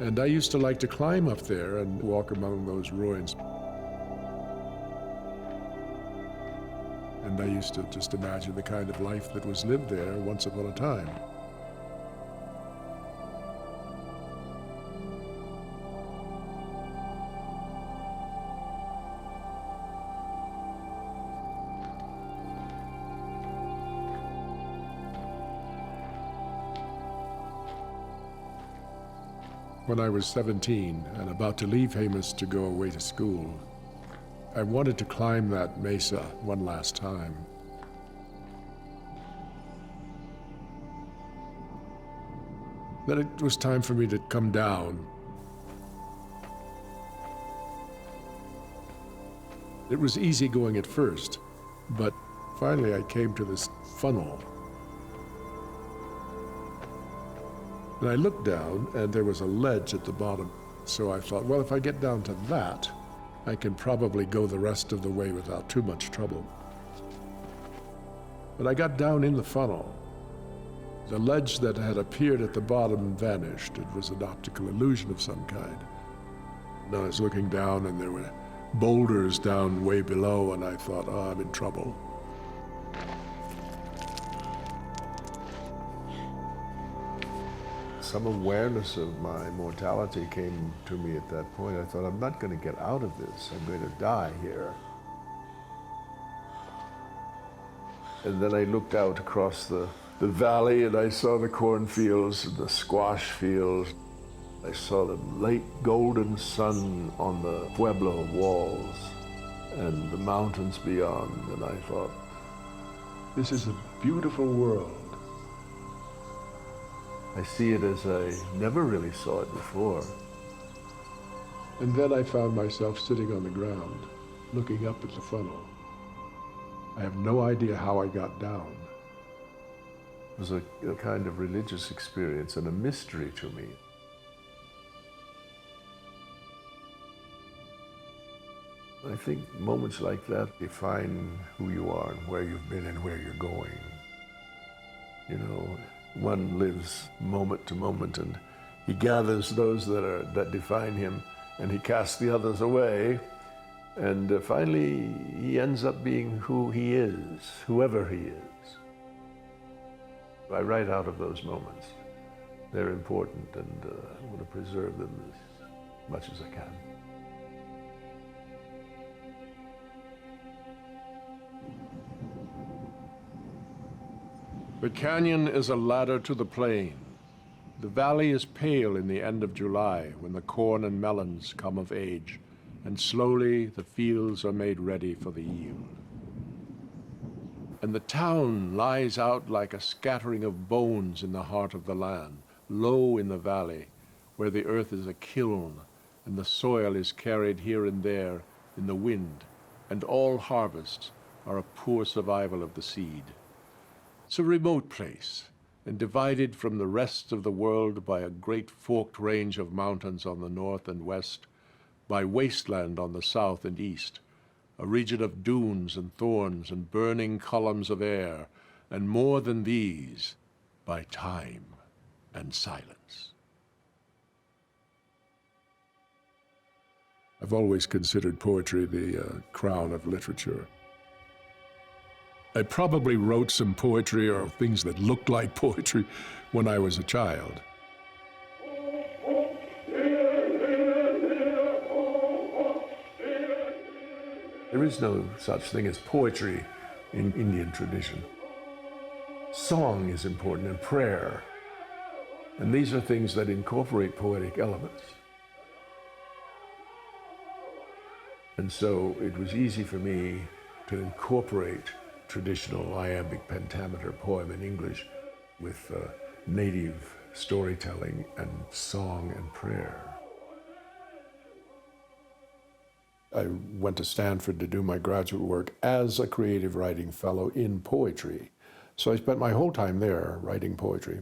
And I used to like to climb up there and walk among those ruins. And I used to just imagine the kind of life that was lived there once upon a time. When I was 17 and about to leave Jemez to go away to school, I wanted to climb that mesa one last time. Then it was time for me to come down. It was easy going at first, but finally I came to this funnel. And I looked down, and there was a ledge at the bottom. So I thought, well, if I get down to that, I can probably go the rest of the way without too much trouble. But I got down in the funnel, The ledge that had appeared at the bottom vanished. It was an optical illusion of some kind. And I was looking down, and there were boulders down way below, and I thought, oh, I'm in trouble. Some awareness of my mortality came to me at that point. I thought, I'm not going to get out of this. I'm going to die here. And then I looked out across the valley, and I saw the cornfields and the squash fields. I saw the late golden sun on the Pueblo walls and the mountains beyond, and I thought, this is a beautiful world. I see it as I never really saw it before. And then I found myself sitting on the ground, looking up at the funnel. I have no idea how I got down. It was a kind of religious experience and a mystery to me. I think moments like that define who you are and where you've been and where you're going. You know, one lives moment to moment, and he gathers those that define him, and he casts the others away, and finally he ends up being who he is, whoever he is. I write out of those moments. They're important, and I want to preserve them as much as I can. The canyon is a ladder to the plain. The valley is pale in the end of July when the corn and melons come of age, and slowly the fields are made ready for the yield. And the town lies out like a scattering of bones in the heart of the land, low in the valley, where the earth is a kiln, and the soil is carried here and there in the wind, and all harvests are a poor survival of the seed. It's a remote place, and divided from the rest of the world by a great forked range of mountains on the north and west, by wasteland on the south and east, a region of dunes and thorns and burning columns of air, and more than these, by time and silence. I've always considered poetry the crown of literature. I probably wrote some poetry or things that looked like poetry when I was a child. There is no such thing as poetry in Indian tradition. Song is important, and prayer. And these are things that incorporate poetic elements. And so it was easy for me to incorporate traditional iambic pentameter poem in English with native storytelling and song and prayer. I went to Stanford to do my graduate work as a creative writing fellow in poetry. So I spent my whole time there writing poetry.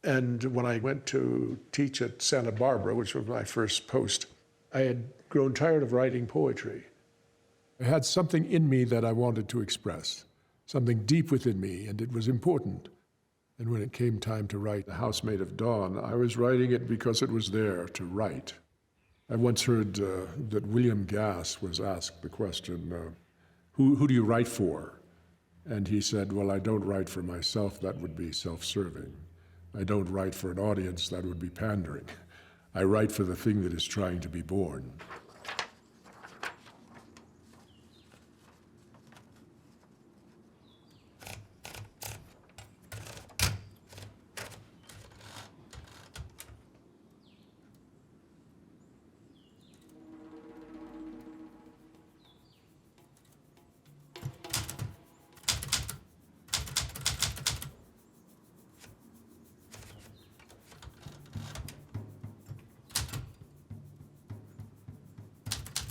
And when I went to teach at Santa Barbara, which was my first post, I had grown tired of writing poetry. I had something in me that I wanted to express, something deep within me, and it was important. And when it came time to write The Housemaid of Dawn, I was writing it because it was there to write. I once heard that William Gass was asked the question, who do you write for? And he said, well, I don't write for myself, that would be self-serving. I don't write for an audience, that would be pandering. I write for the thing that is trying to be born.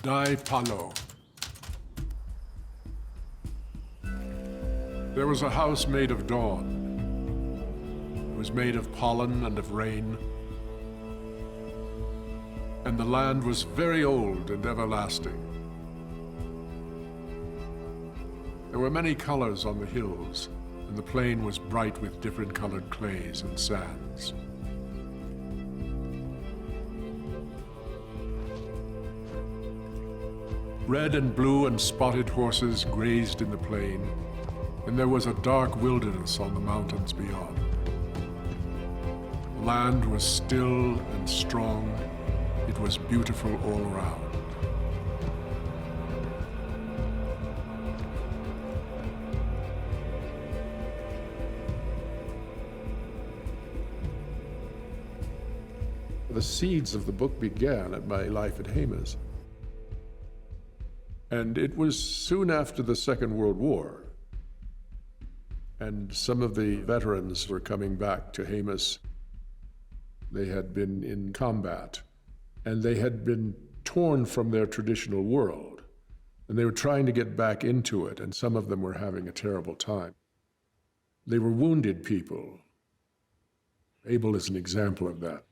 Dai Palo. There was a house made of dawn. It was made of pollen and of rain. And the land was very old and everlasting. There were many colors on the hills, and the plain was bright with different colored clays and sands. Red and blue and spotted horses grazed in the plain, and there was a dark wilderness on the mountains beyond. The land was still and strong. It was beautiful all around. The seeds of the book began at my life at Hamas. And it was soon after the Second World War. And some of the veterans were coming back to Hamas. They had been in combat, and they had been torn from their traditional world. And they were trying to get back into it, and some of them were having a terrible time. They were wounded people. Abel is an example of that.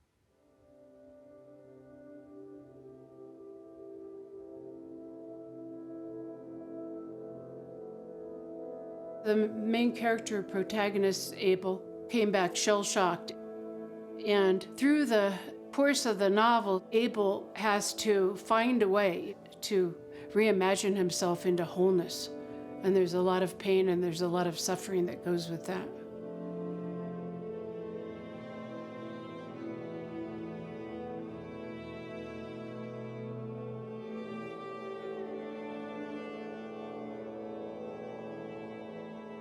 The main character, protagonist Abel, came back shell-shocked. And through the course of the novel, Abel has to find a way to reimagine himself into wholeness. And there's a lot of pain and there's a lot of suffering that goes with that.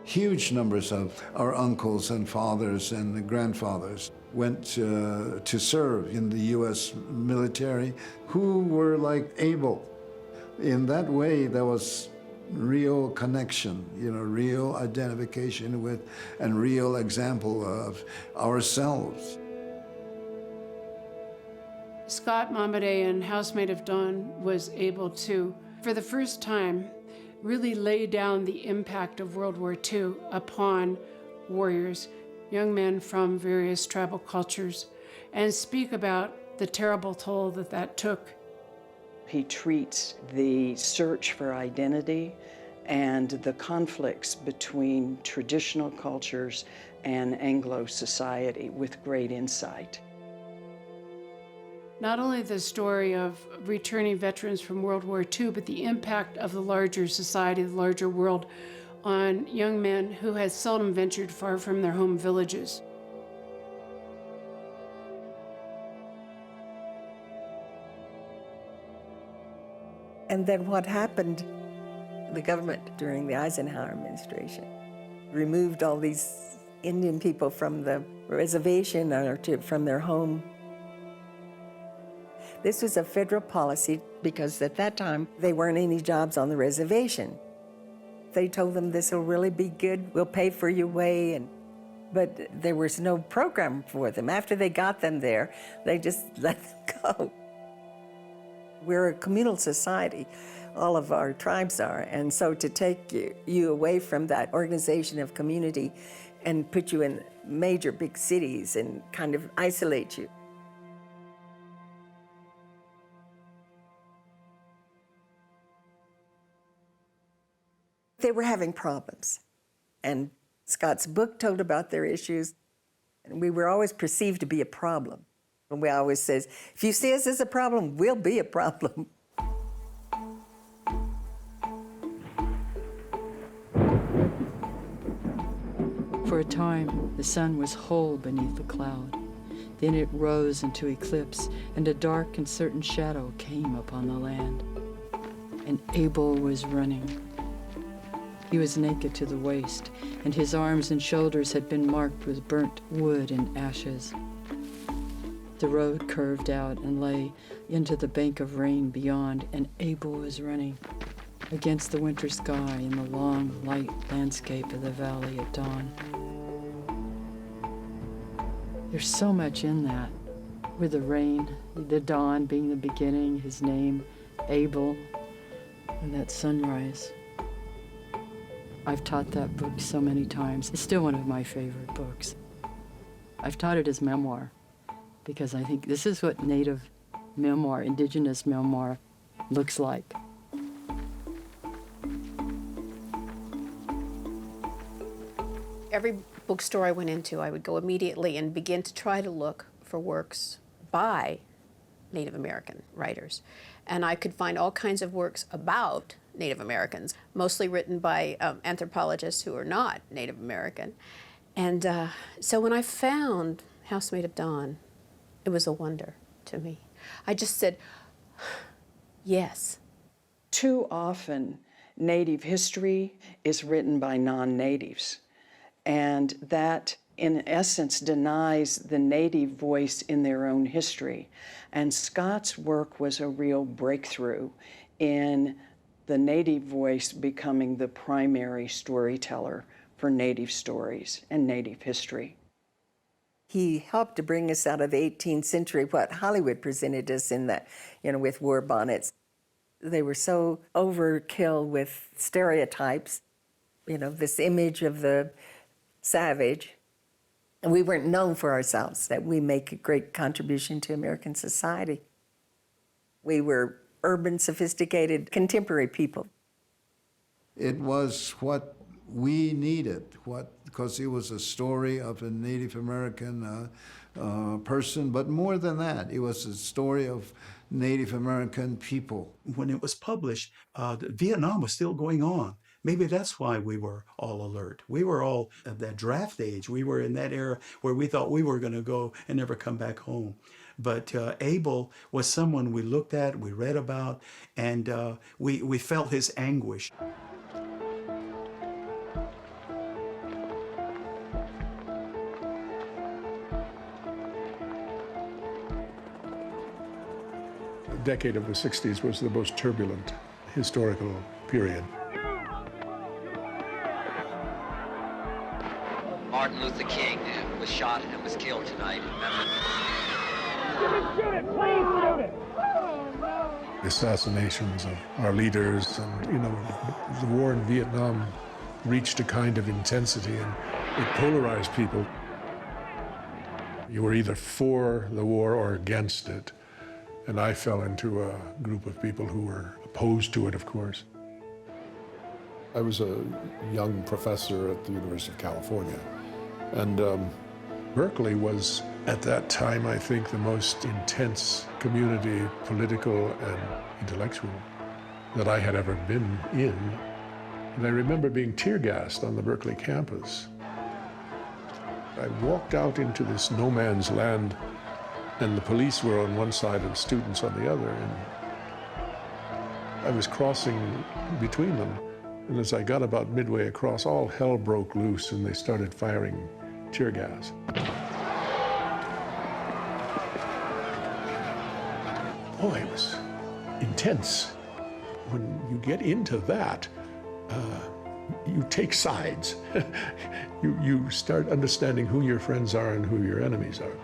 Huge numbers of our uncles and fathers and grandfathers went to serve in the U.S. military who were like Abel. In that way, there was real connection, real identification with and real example of ourselves. Scott Momaday in Housemaid of Dawn was able to, for the first time, really lay down the impact of World War II upon warriors, young men from various tribal cultures, and speak about the terrible toll that that took. He treats the search for identity and the conflicts between traditional cultures and Anglo society with great insight. Not only the story of returning veterans from World War II, but the impact of the larger society, the larger world, on young men who had seldom ventured far from their home villages. And then what happened? The government during the Eisenhower administration removed all these Indian people from the reservation or from their home. This was a federal policy because at that time there weren't any jobs on the reservation. They told them this will really be good, we'll pay for your way, but there was no program for them. After they got them there, they just let them go. We're a communal society, all of our tribes are, and so to take you away from that organization of community and put you in major big cities and kind of isolate you. They were having problems, and Scott's book told about their issues, and we were always perceived to be a problem. And we always says, if you see us as a problem, we'll be a problem. For a time, the sun was whole beneath the cloud. Then it rose into eclipse, and a dark and certain shadow came upon the land. And Abel was running. He was naked to the waist, and his arms and shoulders had been marked with burnt wood and ashes. The road curved out and lay into the bank of rain beyond, and Abel was running against the winter sky in the long, light landscape of the valley at dawn. There's so much in that, with the rain, the dawn being the beginning, his name, Abel, and that sunrise. I've taught that book so many times. It's still one of my favorite books. I've taught it as memoir because I think this is what Native memoir, indigenous memoir, looks like. Every bookstore I went into, I would go immediately and begin to try to look for works by Native American writers. And I could find all kinds of works about Native Americans, mostly written by anthropologists who are not Native American. And so when I found Housemaid of Dawn, it was a wonder to me. I just said, yes. Too often, Native history is written by non-natives, and that, in essence, denies the Native voice in their own history. And Scott's work was a real breakthrough in the Native voice becoming the primary storyteller for Native stories and Native history. He helped to bring us out of the 18th century, what Hollywood presented us in that, with war bonnets. They were so overkill with stereotypes, this image of the savage. And we weren't known for ourselves, that we make a great contribution to American society. We were urban, sophisticated, contemporary people. It was what we needed, because it was a story of a Native American person, but more than that, it was a story of Native American people. When it was published, Vietnam was still going on. Maybe that's why we were all alert. We were all at that draft age. We were in that era where we thought we were going to go and never come back home. But Abel was someone we looked at, we read about, and we felt his anguish. The decade of the 60s was the most turbulent historical period. Martin Luther King was shot and was killed tonight in Memphis. Shoot it! Please shoot it! The assassinations of our leaders and, the war in Vietnam reached a kind of intensity and it polarized people. You were either for the war or against it. And I fell into a group of people who were opposed to it, of course. I was a young professor at the University of California. And Berkeley was, at that time, I think, the most intense community, political and intellectual, that I had ever been in. And I remember being tear-gassed on the Berkeley campus. I walked out into this no man's land, and the police were on one side and students on the other. And I was crossing between them. And as I got about midway across, all hell broke loose and they started firing tear gas. Boy, it was intense. When you get into that, you take sides. you start understanding who your friends are and who your enemies are.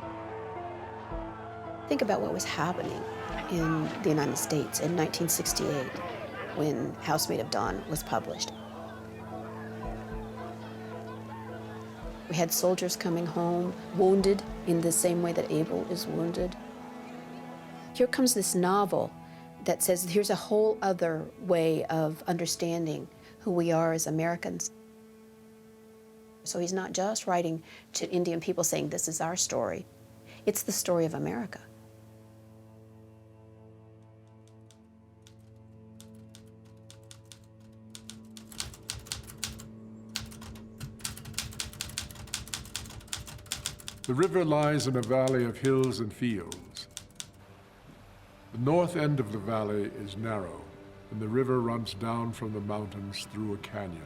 Think about what was happening in the United States in 1968 when Housemaid of Dawn was published. We had soldiers coming home, wounded in the same way that Abel is wounded. Here comes this novel that says here's a whole other way of understanding who we are as Americans. So he's not just writing to Indian people saying this is our story. It's the story of America. The river lies in a valley of hills and fields. The north end of the valley is narrow, and the river runs down from the mountains through a canyon.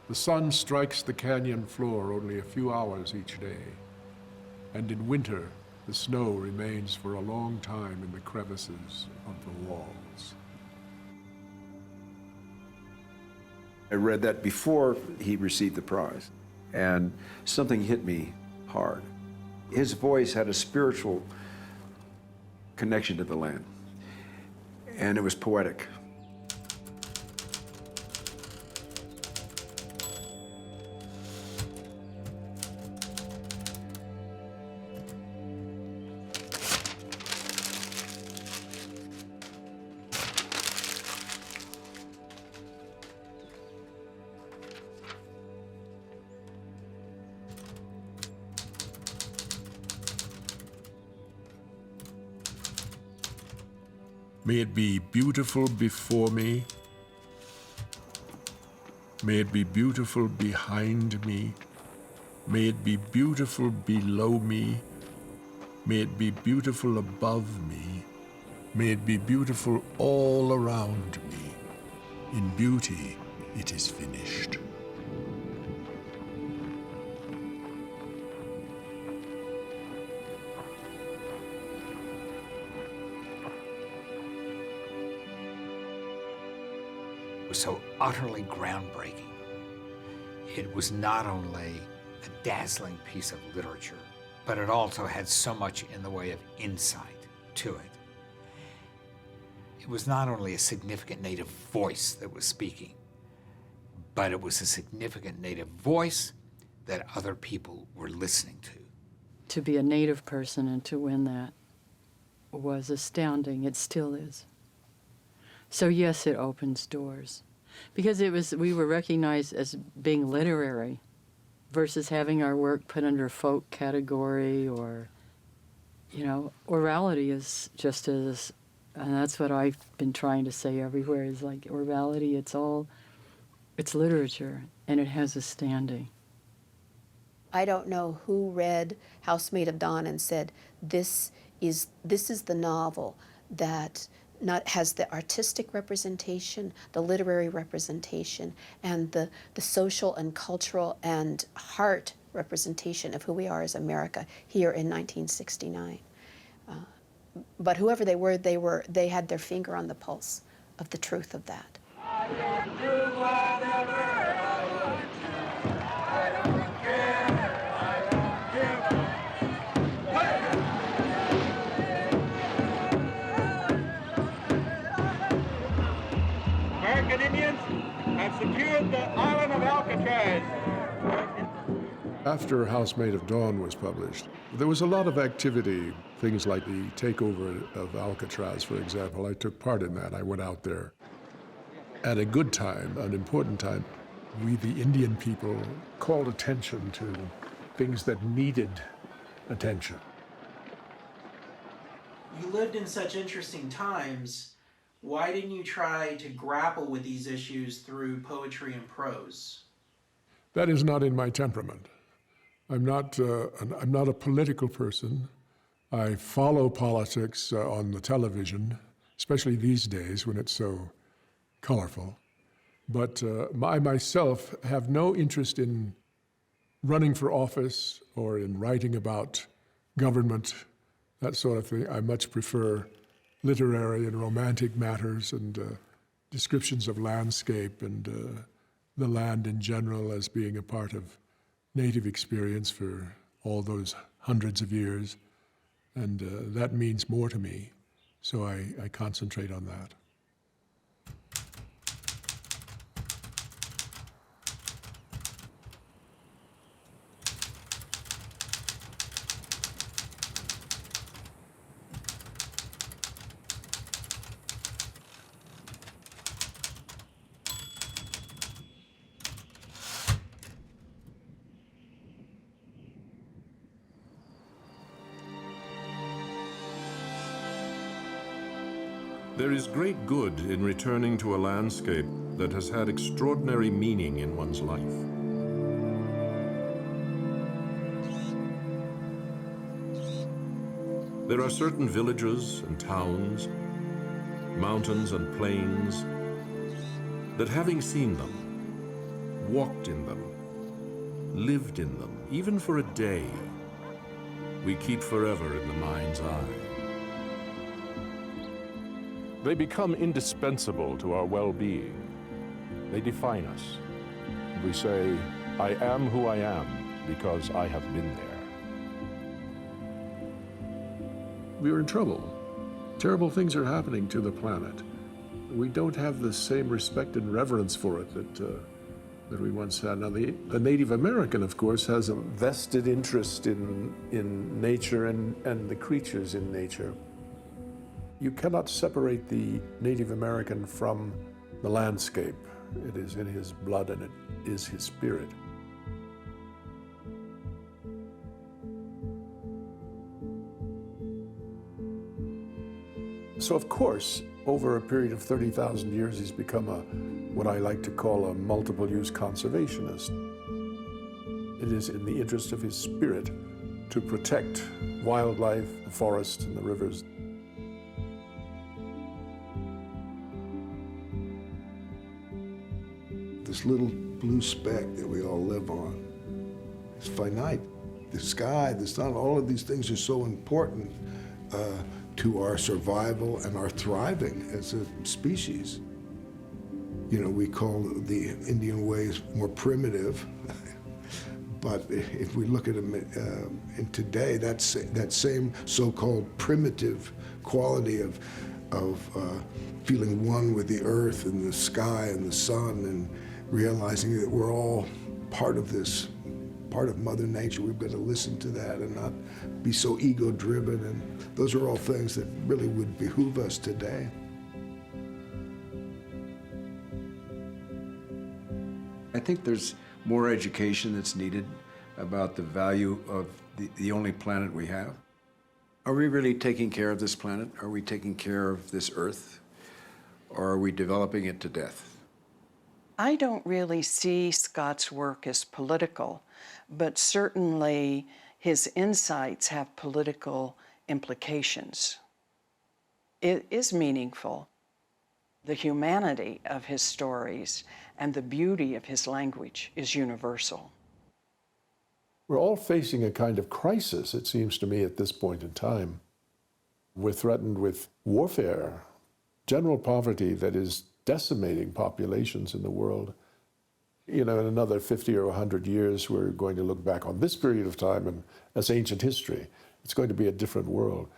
The sun strikes the canyon floor only a few hours each day, and in winter, the snow remains for a long time in the crevices of the walls. I read that before he received the prize, and something hit me hard. His voice had a spiritual connection to the land, and it was poetic. May it be beautiful before me. May it be beautiful behind me. May it be beautiful below me. May it be beautiful above me. May it be beautiful all around me. In beauty, it is finished. Was so utterly groundbreaking. It was not only a dazzling piece of literature, but it also had so much in the way of insight to it. It was not only a significant native voice that was speaking, but it was a significant native voice that other people were listening to. To be a Native person and to win that was astounding. It still is. So yes, it opens doors. Because we were recognized as being literary versus having our work put under a folk category or, orality is just as, and that's what I've been trying to say everywhere, is like orality, it's literature and it has a standing. I don't know who read Housemaid of Dawn and said, this is the novel that not has the artistic representation, the literary representation, and the social and cultural and heart representation of who we are as America here in 1969. But whoever they had their finger on the pulse of the truth of that. American Indians have secured the island of Alcatraz. After Housemaid of Dawn was published, there was a lot of activity, things like the takeover of Alcatraz, for example. I took part in that. I went out there. At a good time, an important time, we, the Indian people, called attention to things that needed attention. You lived in such interesting times. Why didn't you try to grapple with these issues through poetry and prose? That is not in my temperament. I'm not a political person. I follow politics on the television, especially these days when it's so colorful. But I myself have no interest in running for office or in writing about government, that sort of thing. I much prefer literary and romantic matters and descriptions of landscape and the land in general as being a part of native experience for all those hundreds of years. And that means more to me, so I concentrate on that. There is great good in returning to a landscape that has had extraordinary meaning in one's life. There are certain villages and towns, mountains and plains, that having seen them, walked in them, lived in them, even for a day, we keep forever in the mind's eye. They become indispensable to our well-being. They define us. We say, I am who I am because I have been there. We are in trouble. Terrible things are happening to the planet. We don't have the same respect and reverence for it that we once had. Now, the Native American, of course, has a vested interest in nature and the creatures in nature. You cannot separate the Native American from the landscape. It is in his blood and it is his spirit. So of course, Over a period of 30,000 years, he's become what I like to call a multiple-use conservationist. It is in the interest of his spirit to protect wildlife, the forests, and the rivers. This little blue speck that we all live on is finite. The sky, the sun, all of these things are so important to our survival and our thriving as a species. You know, we call the Indian ways more primitive, but if we look at them in today, that same so-called primitive quality of feeling one with the earth and the sky and the sun and realizing that we're all part of this, part of Mother Nature. We've got to listen to that and not be so ego-driven, and those are all things that really would behoove us today. I think there's more education that's needed about the value of the only planet we have. Are we really taking care of this planet? Are we taking care of this earth? Or are we developing it to death? I don't really see Scott's work as political, but certainly his insights have political implications. It is meaningful. The humanity of his stories and the beauty of his language is universal. We're all facing a kind of crisis, it seems to me, at this point in time. We're threatened with warfare, general poverty that is decimating populations in the world. You know, in another 50 or 100 years, we're going to look back on this period of time and as ancient history. It's going to be a different world.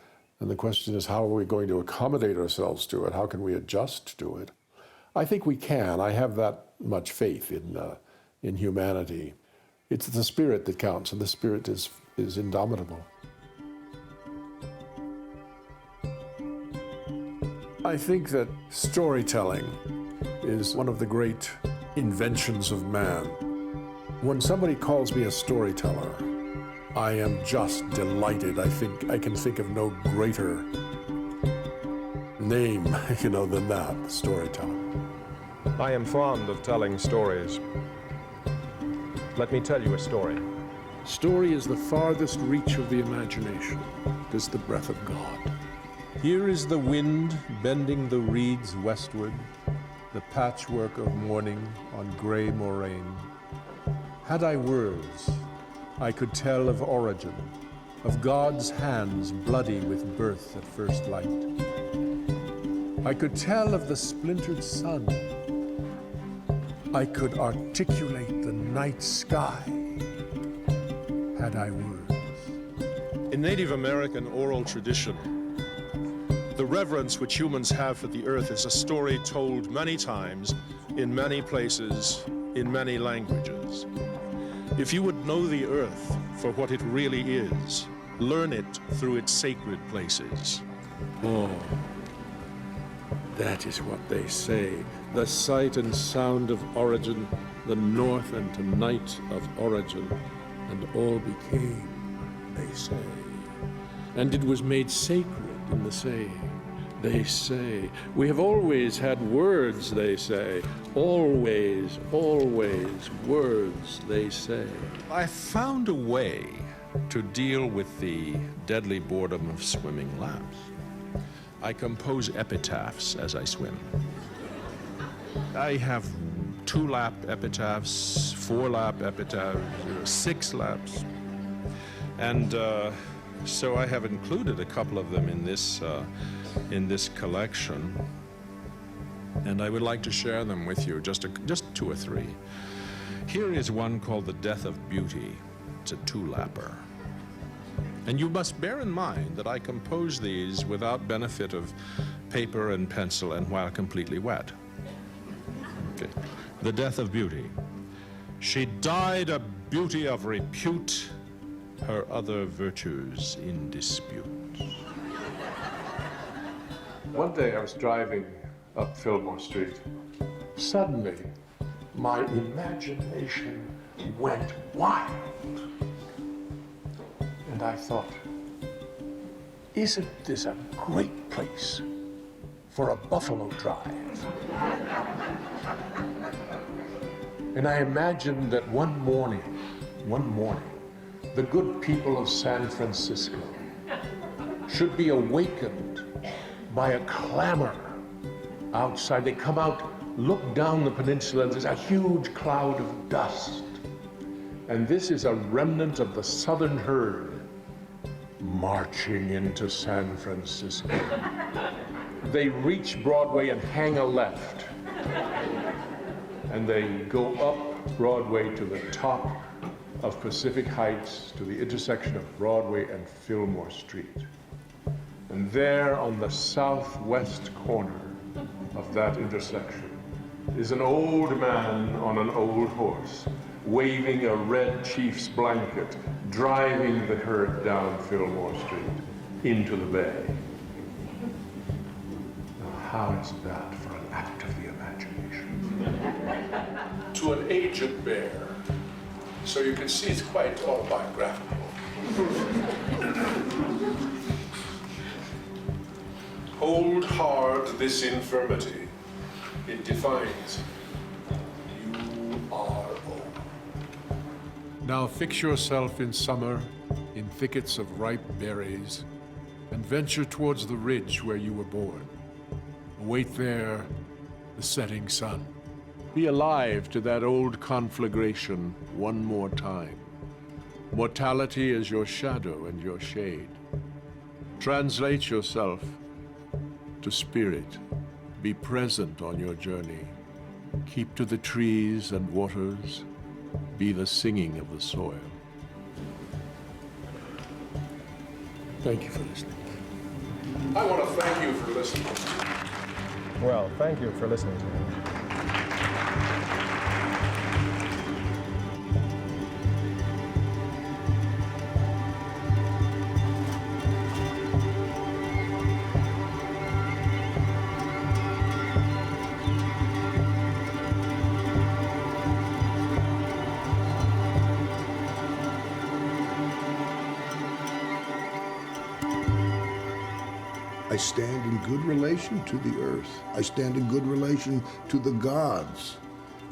And the question is, how are we going to accommodate ourselves to it? How can we adjust to it? I think we can. I have that much faith in humanity. It's the spirit that counts, and the spirit is indomitable. I think that storytelling is one of the great inventions of man. When somebody calls me a storyteller, I am just delighted. I think I can think of no greater name, than that, storyteller. I am fond of telling stories. Let me tell you a story. Story is the farthest reach of the imagination. It is the breath of God. Here is the wind bending the reeds westward, the patchwork of morning on gray moraine. Had I words, I could tell of origin, of God's hands bloody with birth at first light. I could tell of the splintered sun. I could articulate the night sky, had I words. In Native American oral tradition, the reverence which humans have for the earth is a story told many times, in many places, in many languages. If you would know the earth for what it really is, learn it through its sacred places. Oh, that is what they say. The sight and sound of origin, the north and tonight of origin, and all became, they say. And it was made sacred in the saying. They say, we have always had words, they say. Always, always, words, they say. I found a way to deal with the deadly boredom of swimming laps. I compose epitaphs as I swim. I have 2-lap epitaphs, 4-lap epitaphs, 6 laps. And so I have included a couple of them in this collection. And I would like to share them with you, just 2 or 3. Here is one called The Death of Beauty. It's a 2-lapper. And you must bear in mind that I compose these without benefit of paper and pencil and while completely wet. Okay. The Death of Beauty. She died a beauty of repute, her other virtues in dispute. One day I was driving up Fillmore Street. Suddenly, my imagination went wild. And I thought, isn't this a great place for a buffalo drive. And I imagined that one morning, the good people of San Francisco should be awakened by a clamor outside. They come out, look down the peninsula, and there's a huge cloud of dust. And this is a remnant of the southern herd marching into San Francisco. They reach Broadway and hang a left. And they go up Broadway to the top of Pacific Heights, to the intersection of Broadway and Fillmore Street. And there on the southwest corner of that intersection is an old man on an old horse, waving a red chief's blanket, driving the herd down Fillmore Street into the bay. Now, how is that for an act of the imagination? To an aged bear. So you can see it's quite autobiographical. Hold hard this infirmity. It defines you are old. Now fix yourself in summer in thickets of ripe berries and venture towards the ridge where you were born. Await there the setting sun. Be alive to that old conflagration one more time. Mortality is your shadow and your shade. Translate yourself to spirit. Be present on your journey. Keep to the trees and waters. Be the singing of the soil. Thank you for listening. I want to thank you for listening. Well, thank you for listening to me. I stand in good relation to the earth. I stand in good relation to the gods.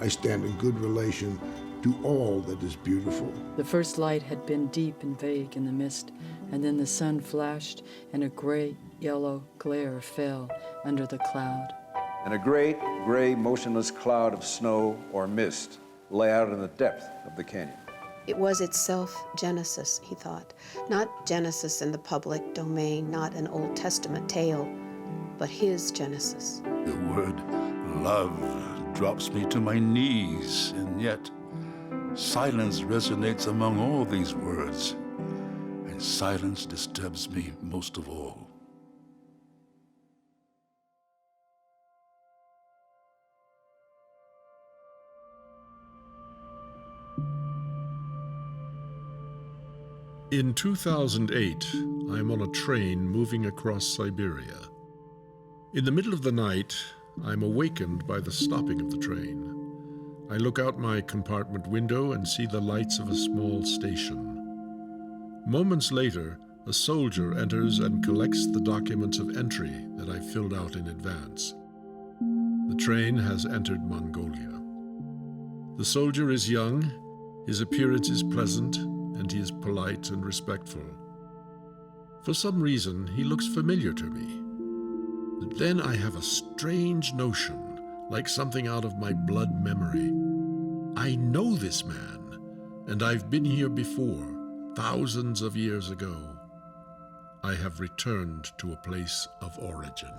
I stand in good relation to all that is beautiful. The first light had been deep and vague in the mist, and then the sun flashed, and a great yellow glare fell under the cloud. And a great, gray, motionless cloud of snow or mist lay out in the depth of the canyon. It was itself Genesis, he thought. Not Genesis in the public domain, not an Old Testament tale, but his Genesis. The word love drops me to my knees, and yet silence resonates among all these words, and silence disturbs me most of all. In 2008, I'm on a train moving across Siberia. In the middle of the night, I'm awakened by the stopping of the train. I look out my compartment window and see the lights of a small station. Moments later, a soldier enters and collects the documents of entry that I filled out in advance. The train has entered Mongolia. The soldier is young, his appearance is pleasant, and he is polite and respectful. For some reason, he looks familiar to me. But then I have a strange notion, like something out of my blood memory. I know this man, and I've been here before, thousands of years ago. I have returned to a place of origin.